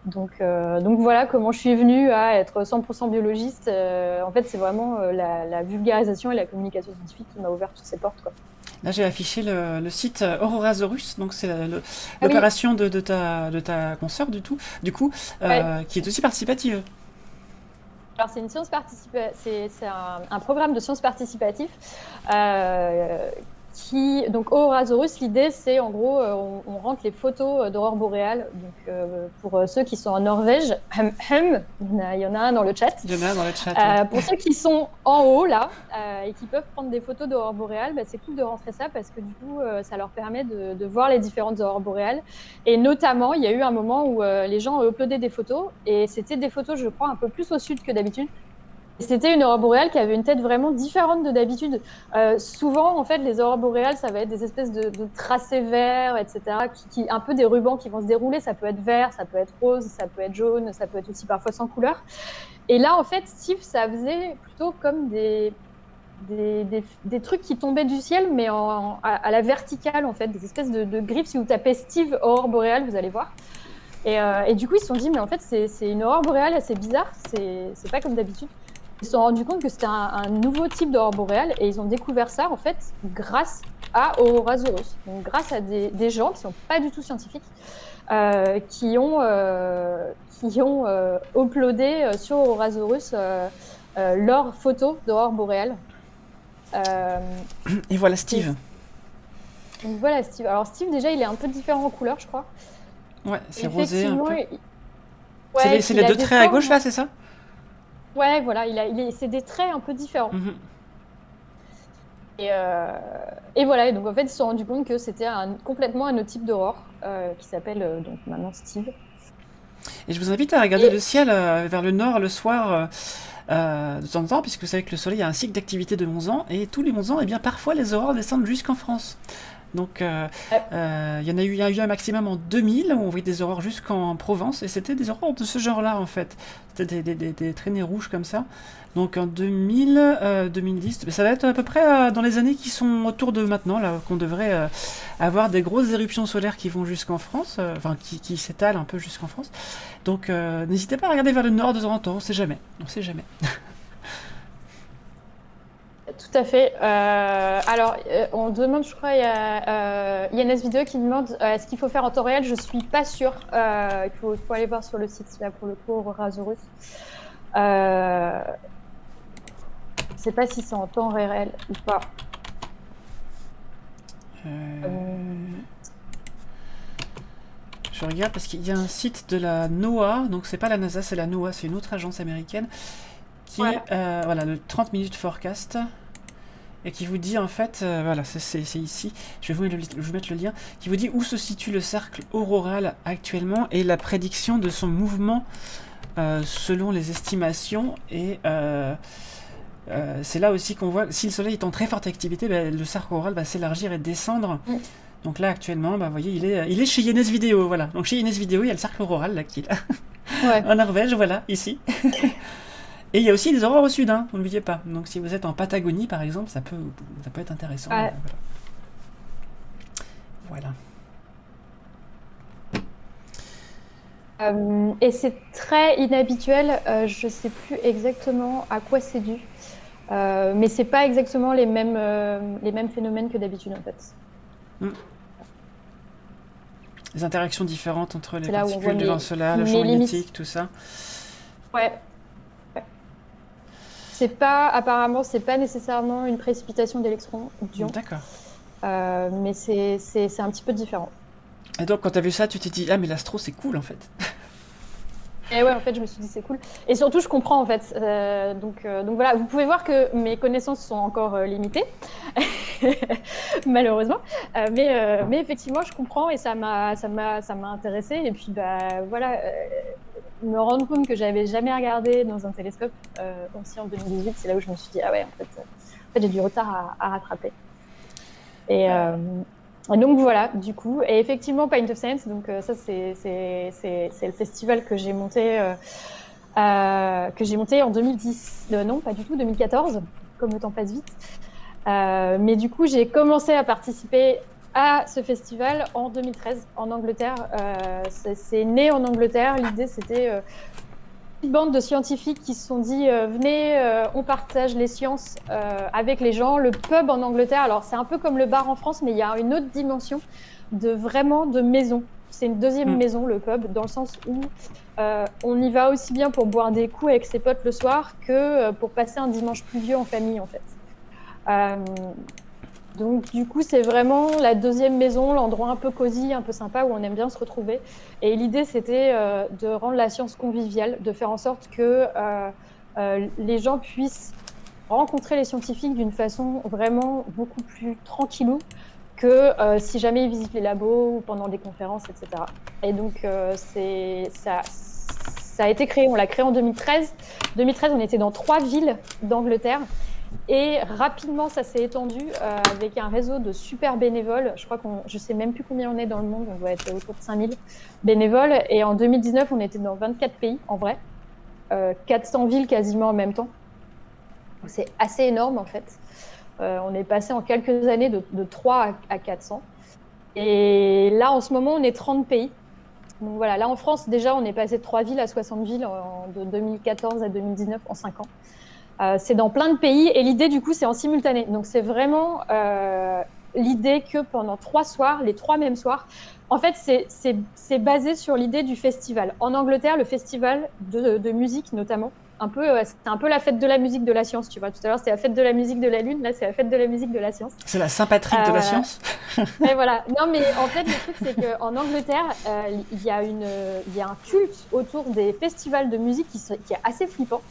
Donc voilà comment je suis venue à être 100% biologiste. En fait, c'est vraiment la vulgarisation et la communication scientifique qui m'a ouvert toutes ces portes, quoi. Là, j'ai affiché le site Aurorasaurus, donc c'est oui. l'opération de ta consoeur, du coup, qui est aussi participative. Alors, c'est une science c'est un programme de sciences participatif donc Aurorasaurus, l'idée c'est en gros on rentre les photos d'aurore boréale. Donc pour ceux qui sont en Norvège, il y en a un dans le chat. Il y en a un dans le chat. Ouais. Pour ceux qui sont en haut là et qui peuvent prendre des photos d'aurore boréale, c'est cool de rentrer ça parce que du coup ça leur permet de voir les différentes aurores boréales. Et notamment il y a eu un moment où les gens ont uploadé des photos et c'était des photos, je crois, un peu plus au sud que d'habitude. C'était une aurore boréale qui avait une tête vraiment différente de d'habitude. Souvent, en fait, les aurores boréales, ça va être des espèces de tracés verts, etc., un peu des rubans qui vont se dérouler. Ça peut être vert, ça peut être rose, ça peut être jaune, ça peut être aussi parfois sans couleur. Et là, en fait, Steve, ça faisait plutôt comme des trucs qui tombaient du ciel, mais à la verticale, en fait, des espèces de griffes. Si vous tapez Steve aurore boréale, vous allez voir. Et du coup, ils se sont dit, mais en fait, c'est une aurore boréale assez bizarre. C'est pas comme d'habitude. Ils se sont rendus compte que c'était un nouveau type d'aurore boréale et ils ont découvert ça en fait grâce à Aurorasaurus. Donc grâce à des gens qui sont pas du tout scientifiques qui ont uploadé sur Aurorasaurus leurs photos d'aurore boréale. Et voilà Steve. Donc voilà Steve. Alors Steve déjà il est un peu différent en couleur je crois. Ouais, c'est rosé un peu. Ouais, c'est les deux traits à gauche là, c'est ça? Ouais, voilà, c'est des traits un peu différents. Et voilà, et donc en fait, ils se sont rendus compte que c'était complètement un autre type d'aurore qui s'appelle donc maintenant Steve. Et je vous invite à regarder le ciel vers le nord le soir de temps en temps, puisque vous savez que le soleil a un cycle d'activité de 11 ans, et tous les 11 ans, eh bien, parfois les aurores descendent jusqu'en France. Donc, il y a eu un maximum en 2000, où on voyait des aurores jusqu'en Provence, et c'était des aurores de ce genre-là, en fait. C'était des traînées rouges comme ça. Donc, en 2000, 2010, ça va être à peu près dans les années qui sont autour de maintenant, là, qu'on devrait avoir des grosses éruptions solaires qui vont jusqu'en France, enfin, qui s'étalent un peu jusqu'en France. Donc, n'hésitez pas à regarder vers le nord de temps en temps, on sait jamais. On sait jamais. Tout à fait. Alors, on demande, je crois, il y a Yannis Vidéo qui demande est-ce qu'il faut faire en temps réel? Je suis pas sûre. Il faut aller voir sur le site, là, pour le coup, Aurorasaurus. Je sais pas si c'est en temps réel ou pas. Je regarde parce qu'il y a un site de la NOAA, donc c'est pas la NASA, c'est la NOAA, c'est une autre agence américaine, qui, voilà, le 30 minutes forecast, et qui vous dit en fait, voilà, c'est ici, je vais vous mettre le lien, qui vous dit où se situe le cercle auroral actuellement et la prédiction de son mouvement selon les estimations, et c'est là aussi qu'on voit, si le soleil est en très forte activité, le cercle auroral va s'élargir et descendre. Donc là actuellement, vous voyez, il est chez Yannis Vidéo, voilà. Donc chez Yannis Vidéo, il y a le cercle auroral là qui est là. En Norvège, voilà, ici. Et il y a aussi des aurores au sud, hein, n'oubliez pas. Donc si vous êtes en Patagonie par exemple, ça peut être intéressant. Voilà. Et c'est très inhabituel, je sais plus exactement à quoi c'est dû, mais c'est pas exactement les mêmes phénomènes que d'habitude en fait. Les interactions différentes entre les particules du vent solaire, le champ magnétique, tout ça. Ouais. Apparemment, c'est pas nécessairement une précipitation d'électrons d'ions. D'accord. Mais c'est un petit peu différent. Et donc, quand tu as vu ça, tu t'es dit, ah, mais l'astro, c'est cool, en fait. Et ouais, en fait, je me suis dit, c'est cool. Et surtout, je comprends, en fait. Donc voilà, vous pouvez voir que mes connaissances sont encore limitées, malheureusement. Mais effectivement, je comprends et ça m'a intéressée. Et puis, voilà, me rendre compte que j'avais jamais regardé dans un télescope, aussi en 2018, c'est là où je me suis dit, ah ouais, en fait j'ai du retard à rattraper. Et donc voilà, du coup, et effectivement Pint of Science, donc ça c'est le festival que j'ai monté que j'ai monté en 2010. Non, pas du tout, 2014, comme le temps passe vite. Mais du coup, j'ai commencé à participer à ce festival en 2013 en Angleterre. C'est né en Angleterre. L'idée, c'était une bande de scientifiques qui se sont dit venez, on partage les sciences avec les gens. Le pub en Angleterre, alors c'est un peu comme le bar en France, mais il y a une autre dimension de maison. C'est une deuxième maison, le pub, dans le sens où on y va aussi bien pour boire des coups avec ses potes le soir que pour passer un dimanche pluvieux en famille, en fait. Donc, du coup, c'est vraiment la deuxième maison, l'endroit un peu cosy, un peu sympa, où on aime bien se retrouver. Et l'idée, c'était de rendre la science conviviale, de faire en sorte que les gens puissent rencontrer les scientifiques d'une façon vraiment beaucoup plus tranquillou que si jamais ils visitent les labos ou pendant des conférences, etc. Et donc, ça a été créé, on l'a créé en 2013. 2013, on était dans 3 villes d'Angleterre. Et rapidement, ça s'est étendu avec un réseau de super bénévoles. Je crois je sais même plus combien on est dans le monde, on doit être autour de 5000 bénévoles. Et en 2019, on était dans 24 pays, en vrai. 400 villes quasiment en même temps. C'est assez énorme, en fait. On est passé en quelques années de 3 à 400. Et là, en ce moment, on est 30 pays. Donc voilà, là en France, déjà, on est passé de 3 villes à 60 villes de 2014 à 2019 en 5 ans. C'est dans plein de pays et l'idée du coup c'est en simultané. Donc c'est vraiment l'idée que pendant 3 soirs, les 3 mêmes soirs, en fait c'est basé sur l'idée du festival. En Angleterre, le festival de musique notamment, c'est un peu la fête de la musique de la science, tu vois. Tout à l'heure c'était la fête de la musique de la lune, là c'est la fête de la musique de la science. C'est la Saint-Patrick de la science. Et voilà. Non mais en fait le truc c'est qu'en Angleterre, il y a un culte autour des festivals de musique qui est assez flippant.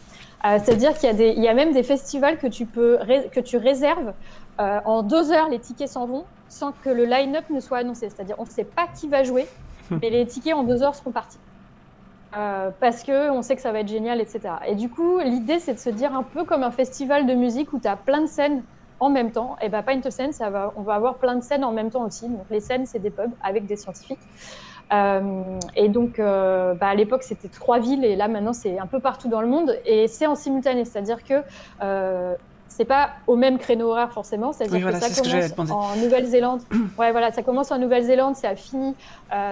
C'est-à-dire qu'il y a même des festivals que tu réserves en 2 heures, les tickets s'en vont sans que le line-up ne soit annoncé. C'est-à-dire on ne sait pas qui va jouer, mais les tickets en 2 heures seront partis. Parce qu'on sait que ça va être génial, etc. Et du coup, l'idée, c'est de se dire un peu comme un festival de musique où tu as plein de scènes en même temps. Et Pint of Science, on va avoir plein de scènes en même temps aussi. Donc les scènes, c'est des pubs avec des scientifiques. Et donc, à l'époque, c'était 3 villes et là, maintenant, c'est un peu partout dans le monde et c'est en simultané. C'est-à-dire que c'est pas au même créneau horaire forcément. C'est-à-dire que ça commence en Nouvelle-Zélande. Ouais, voilà, ça commence en Nouvelle-Zélande, ça finit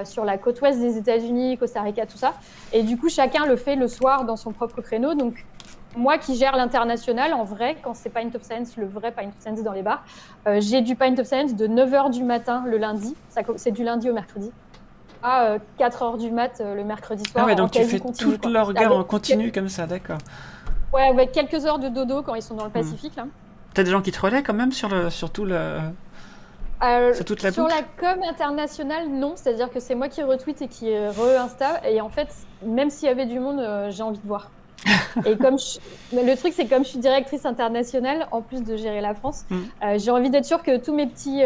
sur la côte ouest des États-Unis, Costa Rica, tout ça. Et du coup, chacun le fait le soir dans son propre créneau. Donc, moi qui gère l'international, en vrai, quand c'est Pint of Science, le vrai Pint of Science dans les bars, j'ai du Pint of Science de 9h du matin le lundi. C'est du lundi au mercredi. À 4h du mat le mercurdi soir. Ah ouais, donc tu fais toute leur gare en continu comme ça, d'accord. Ouais, avec quelques heures de dodo quand ils sont dans le Pacifique. Là. T'as des gens qui te relaient quand même sur toute la boucle. Sur la com internationale, non. C'est-à-dire que c'est moi qui retweet et qui re-insta. Et en fait, même s'il y avait du monde, j'ai envie de voir. Et le truc, c'est comme je suis directrice internationale, en plus de gérer la France, j'ai envie d'être sûre que tous mes petits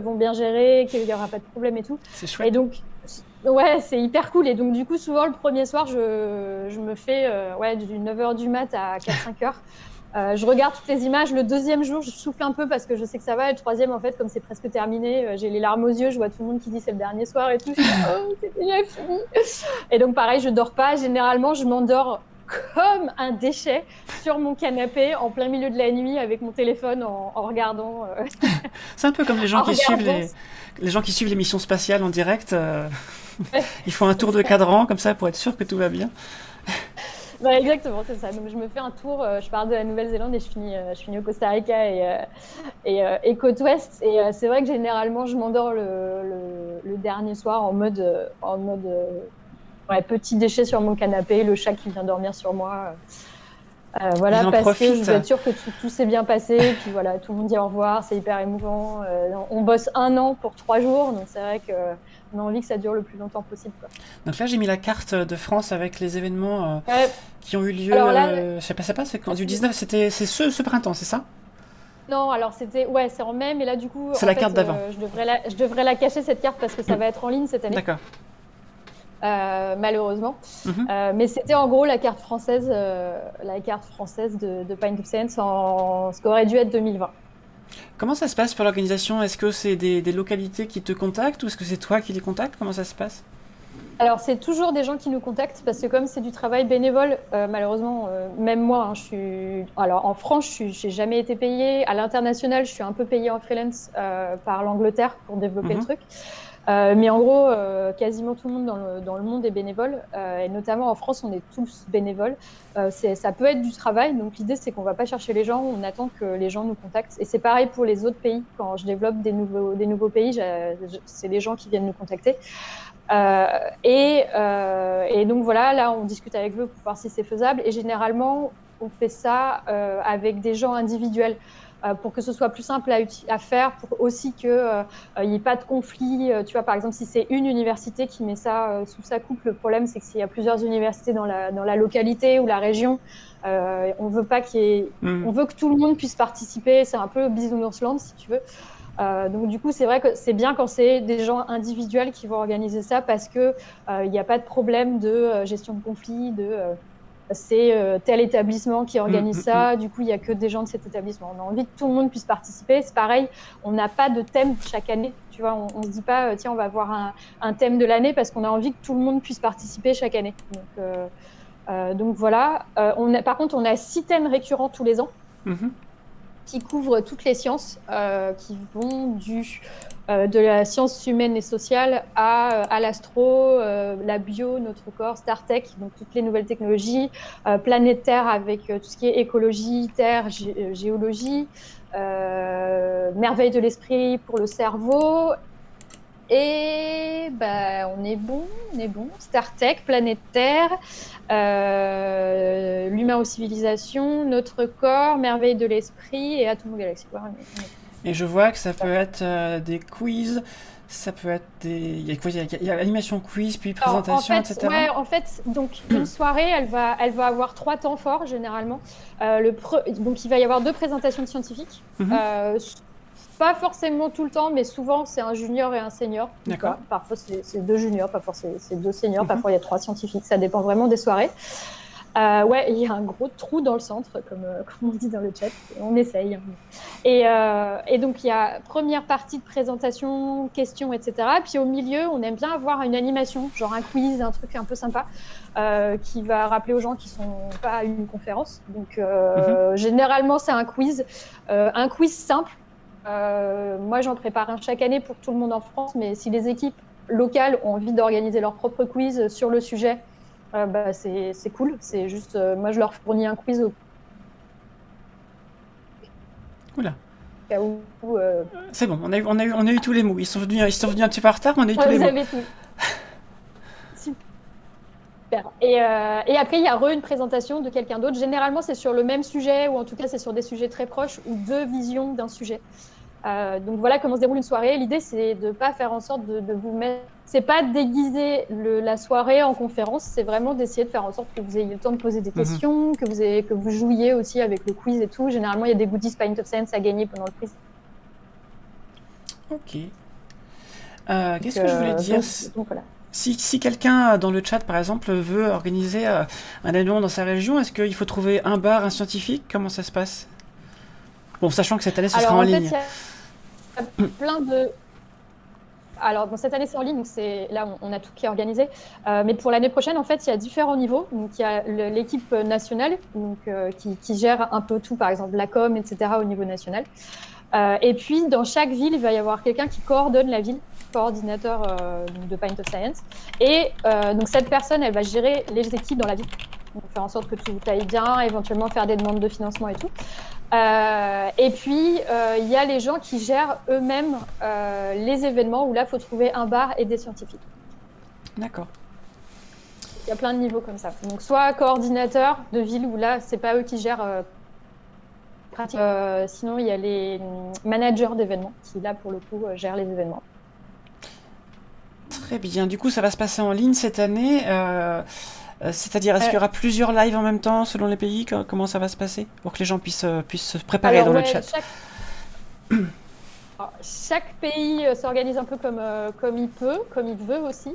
vont bien gérer, qu'il n'y aura pas de problème et tout. C'est chouette. Et donc, ouais, c'est hyper cool. Et donc, du coup, souvent, le premier soir, je me fais du 9h du mat à 4-5 heures. Je regarde toutes les images. Le deuxième jour, je souffle un peu parce que je sais que ça va. Et le troisième, en fait, comme c'est presque terminé, j'ai les larmes aux yeux. Je vois tout le monde qui dit c'est le dernier soir et tout. Je dis oh, c'est déjà fini. Et donc, pareil, je dors pas. Généralement, je m'endors comme un déchet sur mon canapé en plein milieu de la nuit avec mon téléphone en regardant. C'est un peu comme les gens qui suivent l'émission spatiale en direct. Ils font un tour de cadran comme ça pour être sûr que tout va bien. Bah, exactement, c'est ça. Donc je me fais un tour, je pars de la Nouvelle-Zélande et je finis au Costa Rica et côte ouest. Et c'est vrai que généralement je m'endors le dernier soir en mode petit déchet sur mon canapé, le chat qui vient dormir sur moi. Voilà, parce que je veux être sûre que tout s'est bien passé. Puis voilà, tout le monde dit au revoir, c'est hyper émouvant. On bosse 1 an pour 3 jours, donc c'est vrai qu'on a envie que ça dure le plus longtemps possible, quoi. Donc là, j'ai mis la carte de France avec les événements qui ont eu lieu. Alors là, je sais pas, c'est quand du 19, c'est ce printemps, c'est ça? Non, alors c'est en mai, mais là du coup, c'est la carte d'avant. Je devrais la cacher cette carte parce que ça va être en ligne cette année. D'accord. Malheureusement. Mais c'était en gros la carte française de Pint of Science ce qu'aurait dû être 2020. Comment ça se passe pour l'organisation? Est-ce que c'est des localités qui te contactent ou est-ce que c'est toi qui les contactes? Comment ça se passe? Alors, c'est toujours des gens qui nous contactent parce que comme c'est du travail bénévole, malheureusement, même moi, hein, Alors, en France, j'ai jamais été payée. À l'international, je suis un peu payée en freelance par l'Angleterre pour développer le truc. Mais en gros, quasiment tout le monde dans le monde est bénévole. Et notamment en France, on est tous bénévoles. Ça peut être du travail. Donc, l'idée, c'est qu'on va pas chercher les gens. On attend que les gens nous contactent. Et c'est pareil pour les autres pays. Quand je développe des nouveaux pays, c'est les gens qui viennent nous contacter. Et donc voilà, là on discute avec eux pour voir si c'est faisable et généralement on fait ça avec des gens individuels pour que ce soit plus simple à faire, pour aussi qu'il n'y ait pas de conflit. Tu vois, par exemple, si c'est une université qui met ça sous sa coupe, le problème c'est que s'il y a plusieurs universités dans la localité ou la région, on veut pas on veut que tout le monde puisse participer. C'est un peu Bisounours si tu veux. Donc du coup, c'est vrai que c'est bien quand c'est des gens individuels qui vont organiser ça parce que il n'y a pas de problème de gestion de conflit, c'est tel établissement qui organise ça. Du coup, il n'y a que des gens de cet établissement. On a envie que tout le monde puisse participer. C'est pareil, on n'a pas de thème chaque année. Tu vois, on se dit pas tiens, on va avoir un thème de l'année parce qu'on a envie que tout le monde puisse participer chaque année. Donc voilà. Par contre, on a 6 thèmes récurrents tous les ans. Qui couvrent toutes les sciences, qui vont de la science humaine et sociale à l'astro, la bio, notre corps, StarTech, donc toutes les nouvelles technologies, planète Terre avec tout ce qui est écologie, terre, géologie, merveille de l'esprit pour le cerveau. Et on est bon. StarTech, planète Terre, l'humain aux civilisations, notre corps, merveille de l'esprit et Atomo Galaxy. Et je vois que ça peut être des quiz, ça peut être il y a animation quiz, puis présentation, etc. Ouais, en fait, donc une soirée, elle va avoir 3 temps forts généralement. Donc il va y avoir 2 présentations de scientifiques. Pas forcément tout le temps, mais souvent c'est un junior et un senior. D'accord. Parfois c'est 2 juniors, parfois c'est 2 seniors, parfois il y a 3 scientifiques. Ça dépend vraiment des soirées. Ouais, il y a un gros trou dans le centre, comme on dit dans le chat. On essaye. Et donc il y a première partie de présentation, questions, etc. Puis au milieu, on aime bien avoir une animation, genre un quiz, un truc un peu sympa, qui va rappeler aux gens qui sont pas à une conférence. Donc généralement c'est un quiz simple. Moi, j'en prépare un chaque année pour tout le monde en France, mais si les équipes locales ont envie d'organiser leur propre quiz sur le sujet, c'est cool. C'est juste, moi, je leur fournis un quiz au Oula. cas où. C'est bon, on a eu tous les mots. Ils sont venus un petit peu en retard, mais on a eu tous les mots. Vous avez tout. Super. Et après, il y a une présentation de quelqu'un d'autre. Généralement, c'est sur le même sujet, ou en tout cas, c'est sur des sujets très proches, ou 2 visions d'un sujet. Donc voilà comment se déroule une soirée. L'idée, c'est de ne pas faire en sorte de vous mettre... C'est pas de déguiser la soirée en conférence, c'est vraiment d'essayer de faire en sorte que vous ayez le temps de poser des questions, que vous jouiez aussi avec le quiz et tout. Généralement, il y a des goodies Pint of Science à gagner pendant le quiz. Ok. Qu'est-ce que je voulais dire donc, voilà. Si quelqu'un dans le chat, par exemple, veut organiser un événement dans sa région, est-ce qu'il faut trouver un bar, un scientifique? Comment ça se passe? Bon, sachant que cette année, ce sera en ligne. Il y a plein de... Alors, cette année, c'est en ligne, donc là, on a tout qui est organisé. Mais pour l'année prochaine, en fait, il y a différents niveaux. Donc, il y a l'équipe nationale donc, qui gère un peu tout, par exemple la com, etc., au niveau national. Et puis, dans chaque ville, il va y avoir quelqu'un qui coordonne la ville, coordinateur de Pint of Science. Et donc, cette personne, elle va gérer les équipes dans la ville. Donc, faire en sorte que tout aille bien, éventuellement faire des demandes de financement et tout. Et puis, il y a les gens qui gèrent eux-mêmes les événements où là, il faut trouver un bar et des scientifiques. D'accord. Il y a plein de niveaux comme ça. Donc, soit coordinateur de ville où là, c'est pas eux qui gèrent pratique. Sinon, il y a les managers d'événements qui, là, pour le coup, gèrent les événements. Très bien. Du coup, ça va se passer en ligne cette année. C'est-à-dire, est-ce qu'il y aura plusieurs lives en même temps selon les pays? Comment ça va se passer pour que les gens puissent se préparer dans le chat? Chaque pays s'organise un peu comme il peut, comme il veut aussi.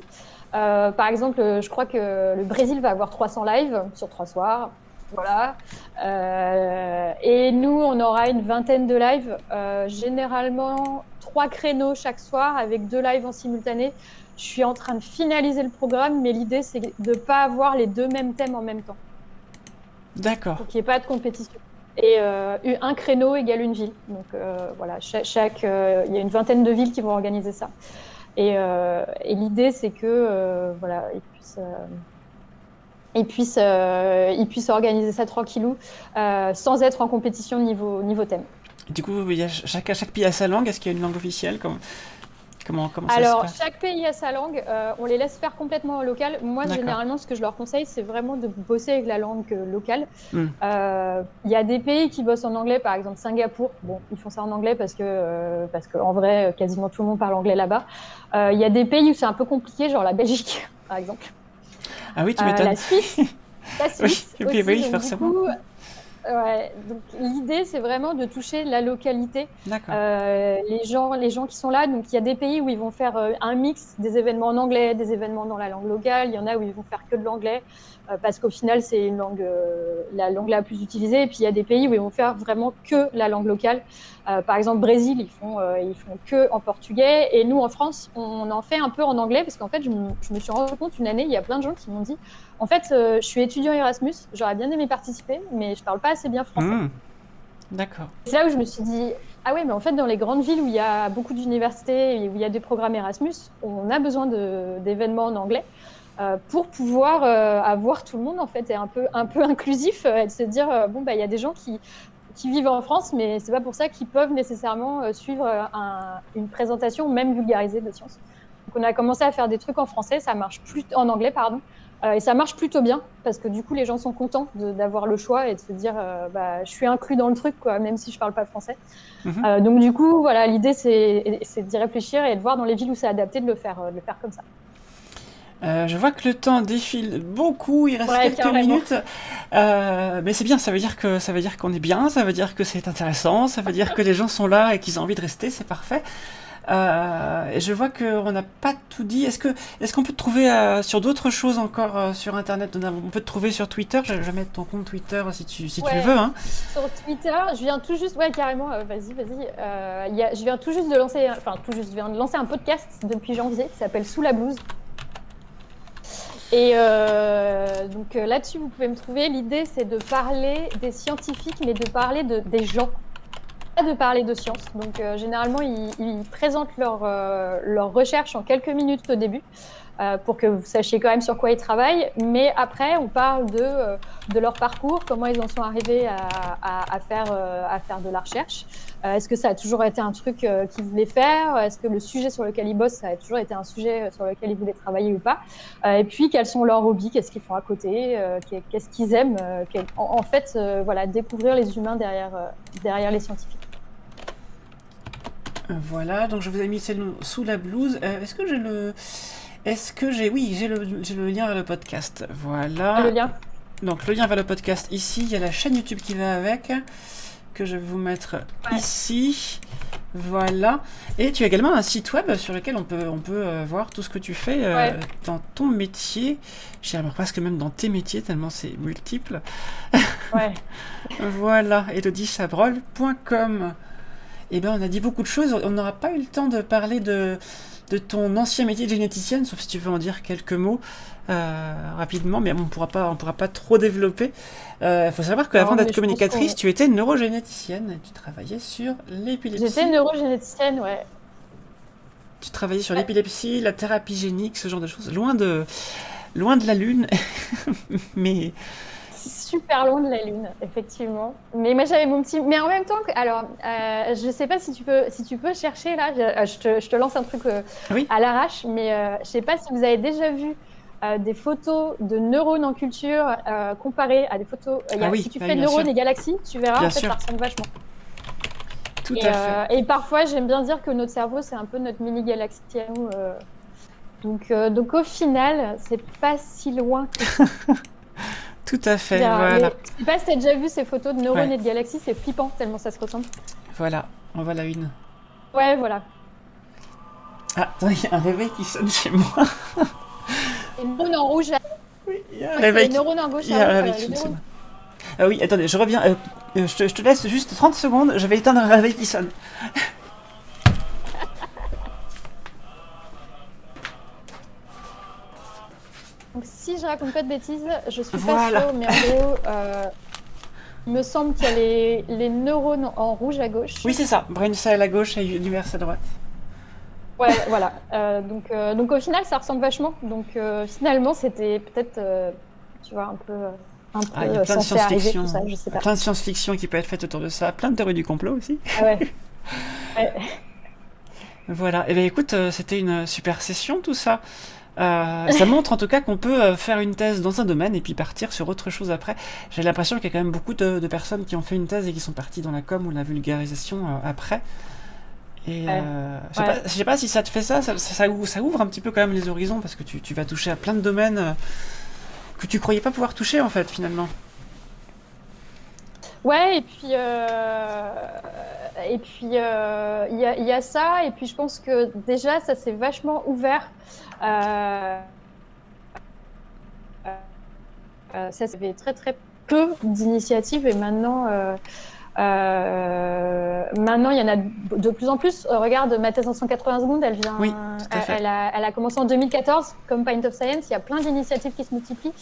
Par exemple, je crois que le Brésil va avoir 300 lives sur 3 soirs. Voilà. Et nous, on aura une vingtaine de lives, généralement 3 créneaux chaque soir avec 2 lives en simultané. Je suis en train de finaliser le programme, mais l'idée, c'est de ne pas avoir les 2 mêmes thèmes en même temps. D'accord. Pour qu'il n'y ait pas de compétition. Et un créneau égale une ville. Donc voilà, il y a une vingtaine de villes qui vont organiser ça. Et l'idée, c'est que voilà, ils puissent organiser ça tranquillou, sans être en compétition niveau thème. Du coup, il y a chaque pays a sa langue. Est-ce qu'il y a une langue officielle? Comment ça Alors, se passe? chaque pays a sa langue. On les laisse faire complètement en local. Moi, généralement, ce que je leur conseille, c'est vraiment de bosser avec la langue locale. Il y a des pays qui bossent en anglais, par exemple Singapour. Bon, ils font ça en anglais parce que en vrai, quasiment tout le monde parle anglais là-bas. Il y a des pays où c'est un peu compliqué, genre la Belgique, par exemple. Ah oui, tu m'étonnes. La Suisse aussi. Oui, forcément. Du coup, donc l'idée, c'est vraiment de toucher la localité. D'accord. Les gens qui sont là, donc il y a des pays où ils vont faire un mix des événements en anglais, des événements dans la langue locale. Il y en a où ils vont faire que de l'anglais parce qu'au final, c'est une langue, la langue la plus utilisée. Et puis il y a des pays où ils vont faire vraiment que la langue locale. Par exemple, Brésil, ils font que en portugais. Et nous, en France, on en fait un peu en anglais parce qu'en fait, je me suis rendu compte une année, il y a plein de gens qui m'ont dit en fait, je suis étudiant Erasmus, j'aurais bien aimé participer, mais je parle pas assez bien français. D'accord. C'est là où je me suis dit, ah ouais, mais en fait, dans les grandes villes où il y a beaucoup d'universités et où il y a des programmes Erasmus, on a besoin d'événements en anglais pour pouvoir avoir tout le monde, en fait, et un peu inclusif, et de se dire, il y a des gens qui vivent en France, mais c'est pas pour ça qu'ils peuvent nécessairement suivre une présentation, même vulgarisée de sciences. Donc, on a commencé à faire des trucs en français, ça marche plus en anglais, pardon. Et ça marche plutôt bien parce que du coup les gens sont contents d'avoir le choix et de se dire je suis inclus dans le truc quoi, même si je parle pas français. Donc du coup voilà, l'idée c'est d'y réfléchir et de voir dans les villes où c'est adapté de le faire comme ça. Je vois que le temps défile beaucoup, il reste quelques minutes, mais c'est bien, ça veut dire qu'on est bien, ça veut dire que c'est intéressant, ça veut dire que les gens sont là et qu'ils ont envie de rester, c'est parfait. Et je vois qu'on n'a pas tout dit. Est-ce qu'on peut te trouver sur d'autres choses encore sur Internet? On peut te trouver sur Twitter. Je vais mettre ton compte Twitter si tu le veux. Hein. Sur Twitter, je viens tout juste, carrément, vas-y. Je viens tout juste de lancer, je viens de lancer un podcast depuis janvier qui s'appelle Sous la blouse. Et donc là-dessus, vous pouvez me trouver. L'idée, c'est de parler des scientifiques, mais de parler des gens. Pas de parler de science. Donc généralement, ils présentent leur recherche en quelques minutes au début pour que vous sachiez quand même sur quoi ils travaillent. Mais après, on parle de leur parcours, comment ils en sont arrivés à faire de la recherche. Est-ce que ça a toujours été un truc qu'ils voulaient faire? Est-ce que le sujet sur lequel ils bossent, ça a toujours été un sujet sur lequel ils voulaient travailler ou pas? Et puis, quels sont leurs hobbies? Qu'est-ce qu'ils font à côté? Qu'est-ce qu'ils aiment? En fait, découvrir les humains derrière les scientifiques. Voilà, donc je vous ai mis Sous la blouse. Oui, j'ai le lien vers le podcast. Voilà. Le lien. Donc le lien vers le podcast ici. Il y a la chaîne YouTube qui va avec, que je vais vous mettre ici. Voilà. Et tu as également un site web sur lequel on peut voir tout ce que tu fais dans ton métier. J'ai presque même dans tes métiers, tellement c'est multiple. Ouais. Voilà, elodiechabrol.com. Eh bien, on a dit beaucoup de choses. On n'aura pas eu le temps de parler de ton ancien métier de généticienne, sauf si tu veux en dire quelques mots rapidement, mais on ne pourra pas trop développer. Il faut savoir qu'avant d'être communicatrice, tu étais neurogénéticienne et tu travaillais sur l'épilepsie. J'étais neurogénéticienne, ouais. Tu travaillais sur l'épilepsie, la thérapie génique, ce genre de choses, loin de la Lune, mais... Super loin de la Lune, effectivement. Mais moi, j'avais mon petit... Mais en même temps, je ne sais pas si tu peux chercher, là, je te lance un truc à l'arrache, mais je ne sais pas si vous avez déjà vu des photos de neurones en culture comparées à des photos... si tu fais neurones et galaxies, tu verras, bien en fait, sûr. ça ressemble vachement. Tout à fait. Et parfois, j'aime bien dire que notre cerveau, c'est un peu notre mini-galaxie à nous. Donc au final, c'est pas si loin que ça. Tout à fait, voilà. Je sais pas si tu as déjà vu ces photos de neurones et de galaxies, c'est flippant tellement ça se ressemble. Voilà, en voilà une. Ouais, voilà. Ah, attends, il y a un réveil qui sonne chez moi. Les neurones en rouge. Oui, il y a un réveil. Les neurones en gauche. Il y a un réveil qui sonne chez moi. Ah oui, attendez, je reviens. Je te laisse juste 30 secondes, je vais éteindre un réveil qui sonne. Donc, si je raconte pas de bêtises, je suis Voilà. pas sûre, mais en gros, il me semble qu'il y a les neurones en rouge à gauche. Oui, c'est ça. Brain cell à gauche et univers à droite. Ouais, voilà. Donc au final, ça ressemble vachement. Donc finalement, c'était peut-être, tu vois, un peu Ah, il y a plein de censé arriver science-fiction. tout ça, je sais pas. Plein de science-fiction qui peut être faite autour de ça. Plein de théories du complot aussi. Ah ouais. Ouais. Voilà. Eh bien, écoute, c'était une super session, tout ça. Ça montre en tout cas qu'on peut faire une thèse dans un domaine et puis partir sur autre chose après. J'ai l'impression qu'il y a quand même beaucoup de personnes qui ont fait une thèse et qui sont parties dans la com ou la vulgarisation après. Et je sais pas si ça te fait ça, ça ouvre un petit peu quand même les horizons parce que tu vas toucher à plein de domaines que tu croyais pas pouvoir toucher en fait finalement. Ouais, et puis il y a ça, et puis je pense que déjà ça s'est vachement ouvert. Ça avait très très peu d'initiatives, et maintenant il y en a de plus en plus. Regarde, ma thèse en 180 secondes, elle vient, Oui, tout à fait. elle a commencé en 2014 comme Pint of Science. Il y a plein d'initiatives qui se multiplient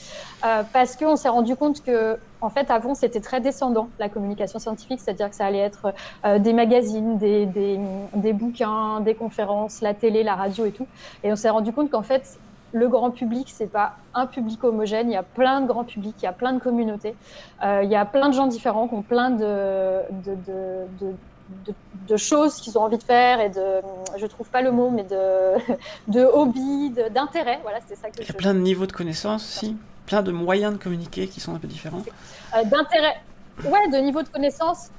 parce qu'on s'est rendu compte que, en fait, avant c'était très descendant la communication scientifique, c'est-à-dire que ça allait être des magazines, des bouquins, des conférences, la télé, la radio et tout. Et on s'est rendu compte qu'en fait, le grand public, c'est pas un public homogène. Il y a plein de grands publics, il y a plein de communautés, il y a plein de gens différents qui ont plein de choses qu'ils ont envie de faire et je trouve pas le mot, mais de hobbies, d'intérêts. Voilà, c'est ça que Il y a plein de niveaux de connaissances aussi, plein de moyens de communiquer qui sont un peu différents. D'intérêts, ouais, de niveaux de connaissances.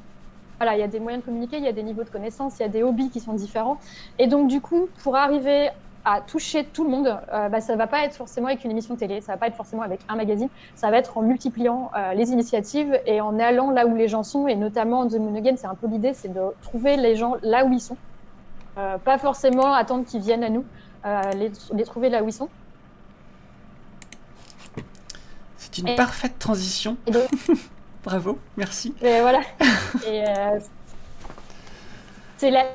Voilà, il y a des moyens de communiquer, il y a des niveaux de connaissances, il y a des hobbies qui sont différents. Et donc, du coup, pour arriver à toucher tout le monde, ça va pas être forcément avec une émission télé, ça va pas être forcément avec un magazine, ça va être en multipliant les initiatives et en allant là où les gens sont, et notamment The Moon Again, c'est un peu l'idée, c'est de trouver les gens là où ils sont, pas forcément attendre qu'ils viennent à nous, les trouver là où ils sont. C'est une parfaite transition. Et donc, bravo, merci. Et voilà. Et c'est la.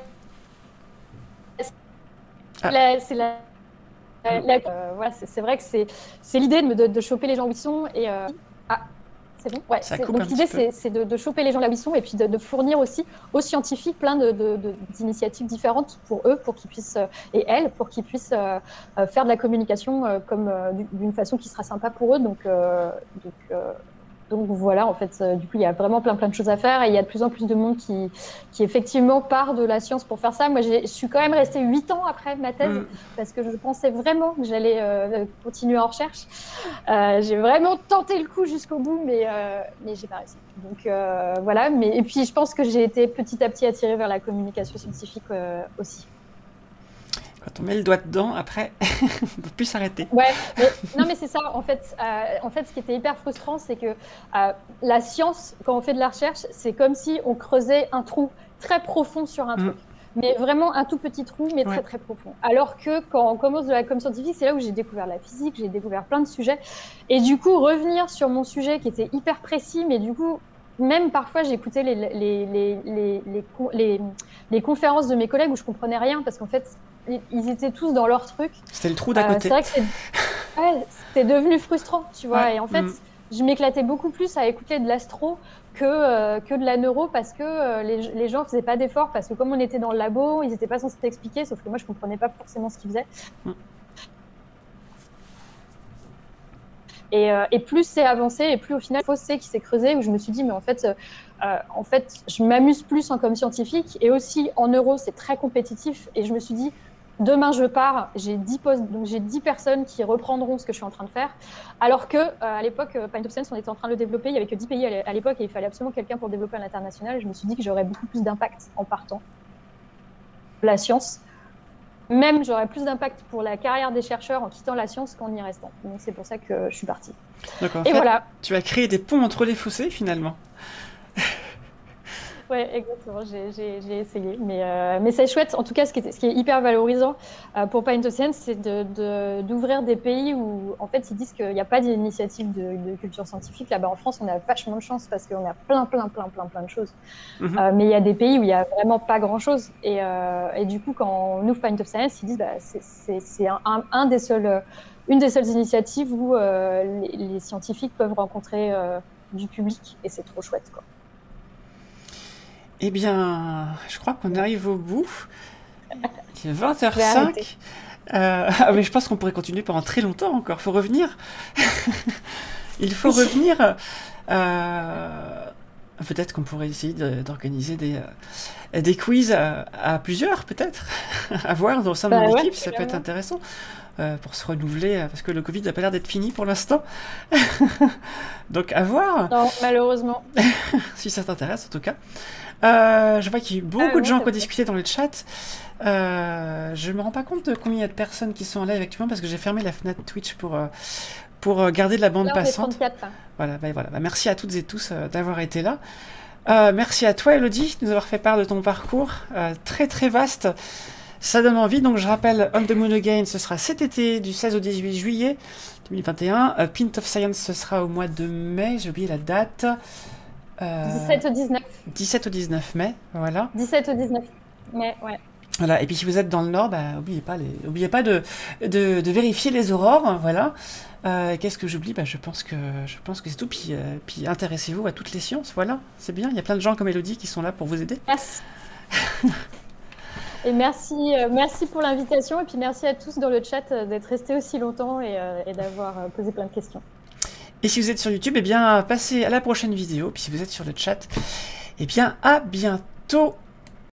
Voilà, c'est vrai que c'est l'idée de choper les gens où ils sont et c'est bon. Ouais. Donc l'idée c'est de choper les gens là où ils sont et puis de fournir aussi aux scientifiques plein d'initiatives différentes pour eux, pour qu'ils puissent et elles, pour qu'ils puissent faire de la communication comme d'une façon qui sera sympa pour eux. Donc voilà, en fait, du coup, il y a vraiment plein de choses à faire et il y a de plus en plus de monde qui effectivement part de la science pour faire ça. Moi, je suis quand même restée 8 ans après ma thèse parce que je pensais vraiment que j'allais continuer en recherche. J'ai vraiment tenté le coup jusqu'au bout, mais j'ai pas réussi. Donc voilà, et puis je pense que j'ai été petit à petit attirée vers la communication scientifique aussi. Quand on met le doigt dedans, après, on ne peut plus s'arrêter. Ouais, mais c'est ça. En fait, ce qui était hyper frustrant, c'est que la science, quand on fait de la recherche, c'est comme si on creusait un trou très profond sur un truc. Mais vraiment un tout petit trou, mais très très profond. Alors que quand on commence de la com scientifique, c'est là où j'ai découvert la physique, j'ai découvert plein de sujets. Et du coup, revenir sur mon sujet qui était hyper précis, mais du coup, même parfois, j'écoutais les conférences de mes collègues où je comprenais rien parce qu'en fait, ils étaient tous dans leur truc. C'était le trou d'à côté. C'est vrai que c'était devenu frustrant, tu vois. Et en fait, je m'éclatais beaucoup plus à écouter de l'astro que de la neuro parce que les gens faisaient pas d'efforts parce que comme on était dans le labo, ils n'étaient pas censés t'expliquer, sauf que moi, je comprenais pas forcément ce qu'ils faisaient. Et plus c'est avancé, et plus au final, fossé qui s'est creusé, où je me suis dit, mais en fait, je m'amuse plus en com scientifique, et aussi en neuro, c'est très compétitif, et je me suis dit, demain je pars, j'ai 10 postes, donc j'ai 10 personnes qui reprendront ce que je suis en train de faire, alors que à l'époque, Pint of Science, on était en train de le développer, il n'y avait que 10 pays à l'époque, et il fallait absolument quelqu'un pour développer à l'international, et je me suis dit que j'aurais beaucoup plus d'impact en partant de la science. Même j'aurais plus d'impact pour la carrière des chercheurs en quittant la science qu'en y restant. Donc c'est pour ça que je suis partie. Donc en fait, voilà. Tu as créé des ponts entre les fossés finalement. Ouais, exactement, j'ai essayé. Mais c'est chouette. En tout cas, ce qui est hyper valorisant pour Pint of Science, c'est d'ouvrir des pays où, en fait, ils disent qu'il n'y a pas d'initiative de culture scientifique. Là-bas, en France, on a vachement de chance parce qu'on a plein de choses. Mais il y a des pays où il n'y a vraiment pas grand-chose. Et du coup, quand on ouvre Pint of Science, ils disent c'est une des seules initiatives où les scientifiques peuvent rencontrer du public. Et c'est trop chouette, quoi. Eh bien, je crois qu'on arrive au bout. Il est 20h05. Mais je pense qu'on pourrait continuer pendant très longtemps encore. Il faut revenir. Il faut revenir. Peut-être qu'on pourrait essayer d'organiser des quiz à plusieurs, peut-être. À voir au sein de mon équipe, ça peut être intéressant. Pour se renouveler, parce que le Covid n'a pas l'air d'être fini pour l'instant. Donc, à voir. Non, malheureusement. Si ça t'intéresse, en tout cas. Je vois qu'il y a eu beaucoup de gens qui ont discuté dans le chat. Je me rends pas compte de combien il y a de personnes qui sont en live actuellement parce que j'ai fermé la fenêtre Twitch pour garder de la bande passante. 34, hein. Voilà. Merci à toutes et tous d'avoir été là. Merci à toi, Elodie, de nous avoir fait part de ton parcours très très vaste. Ça donne envie. Donc je rappelle, On the Moon Again, ce sera cet été du 16 au 18 juillet 2021. Pint of Science, ce sera au mois de mai. J'ai oublié la date. 17 au 19. 17 au 19 mai, voilà. 17 au 19 mai, ouais. Voilà, et puis si vous êtes dans le Nord, n'oubliez pas de vérifier les aurores, voilà. Qu'est-ce que j'oublie ? Je pense que c'est tout. Puis intéressez-vous à toutes les sciences, voilà, c'est bien. Il y a plein de gens comme Elodie qui sont là pour vous aider. Merci. Et merci pour l'invitation, et puis merci à tous dans le chat d'être restés aussi longtemps et d'avoir posé plein de questions. Et si vous êtes sur YouTube, eh bien, passez à la prochaine vidéo. Puis si vous êtes sur le chat, eh bien, à bientôt.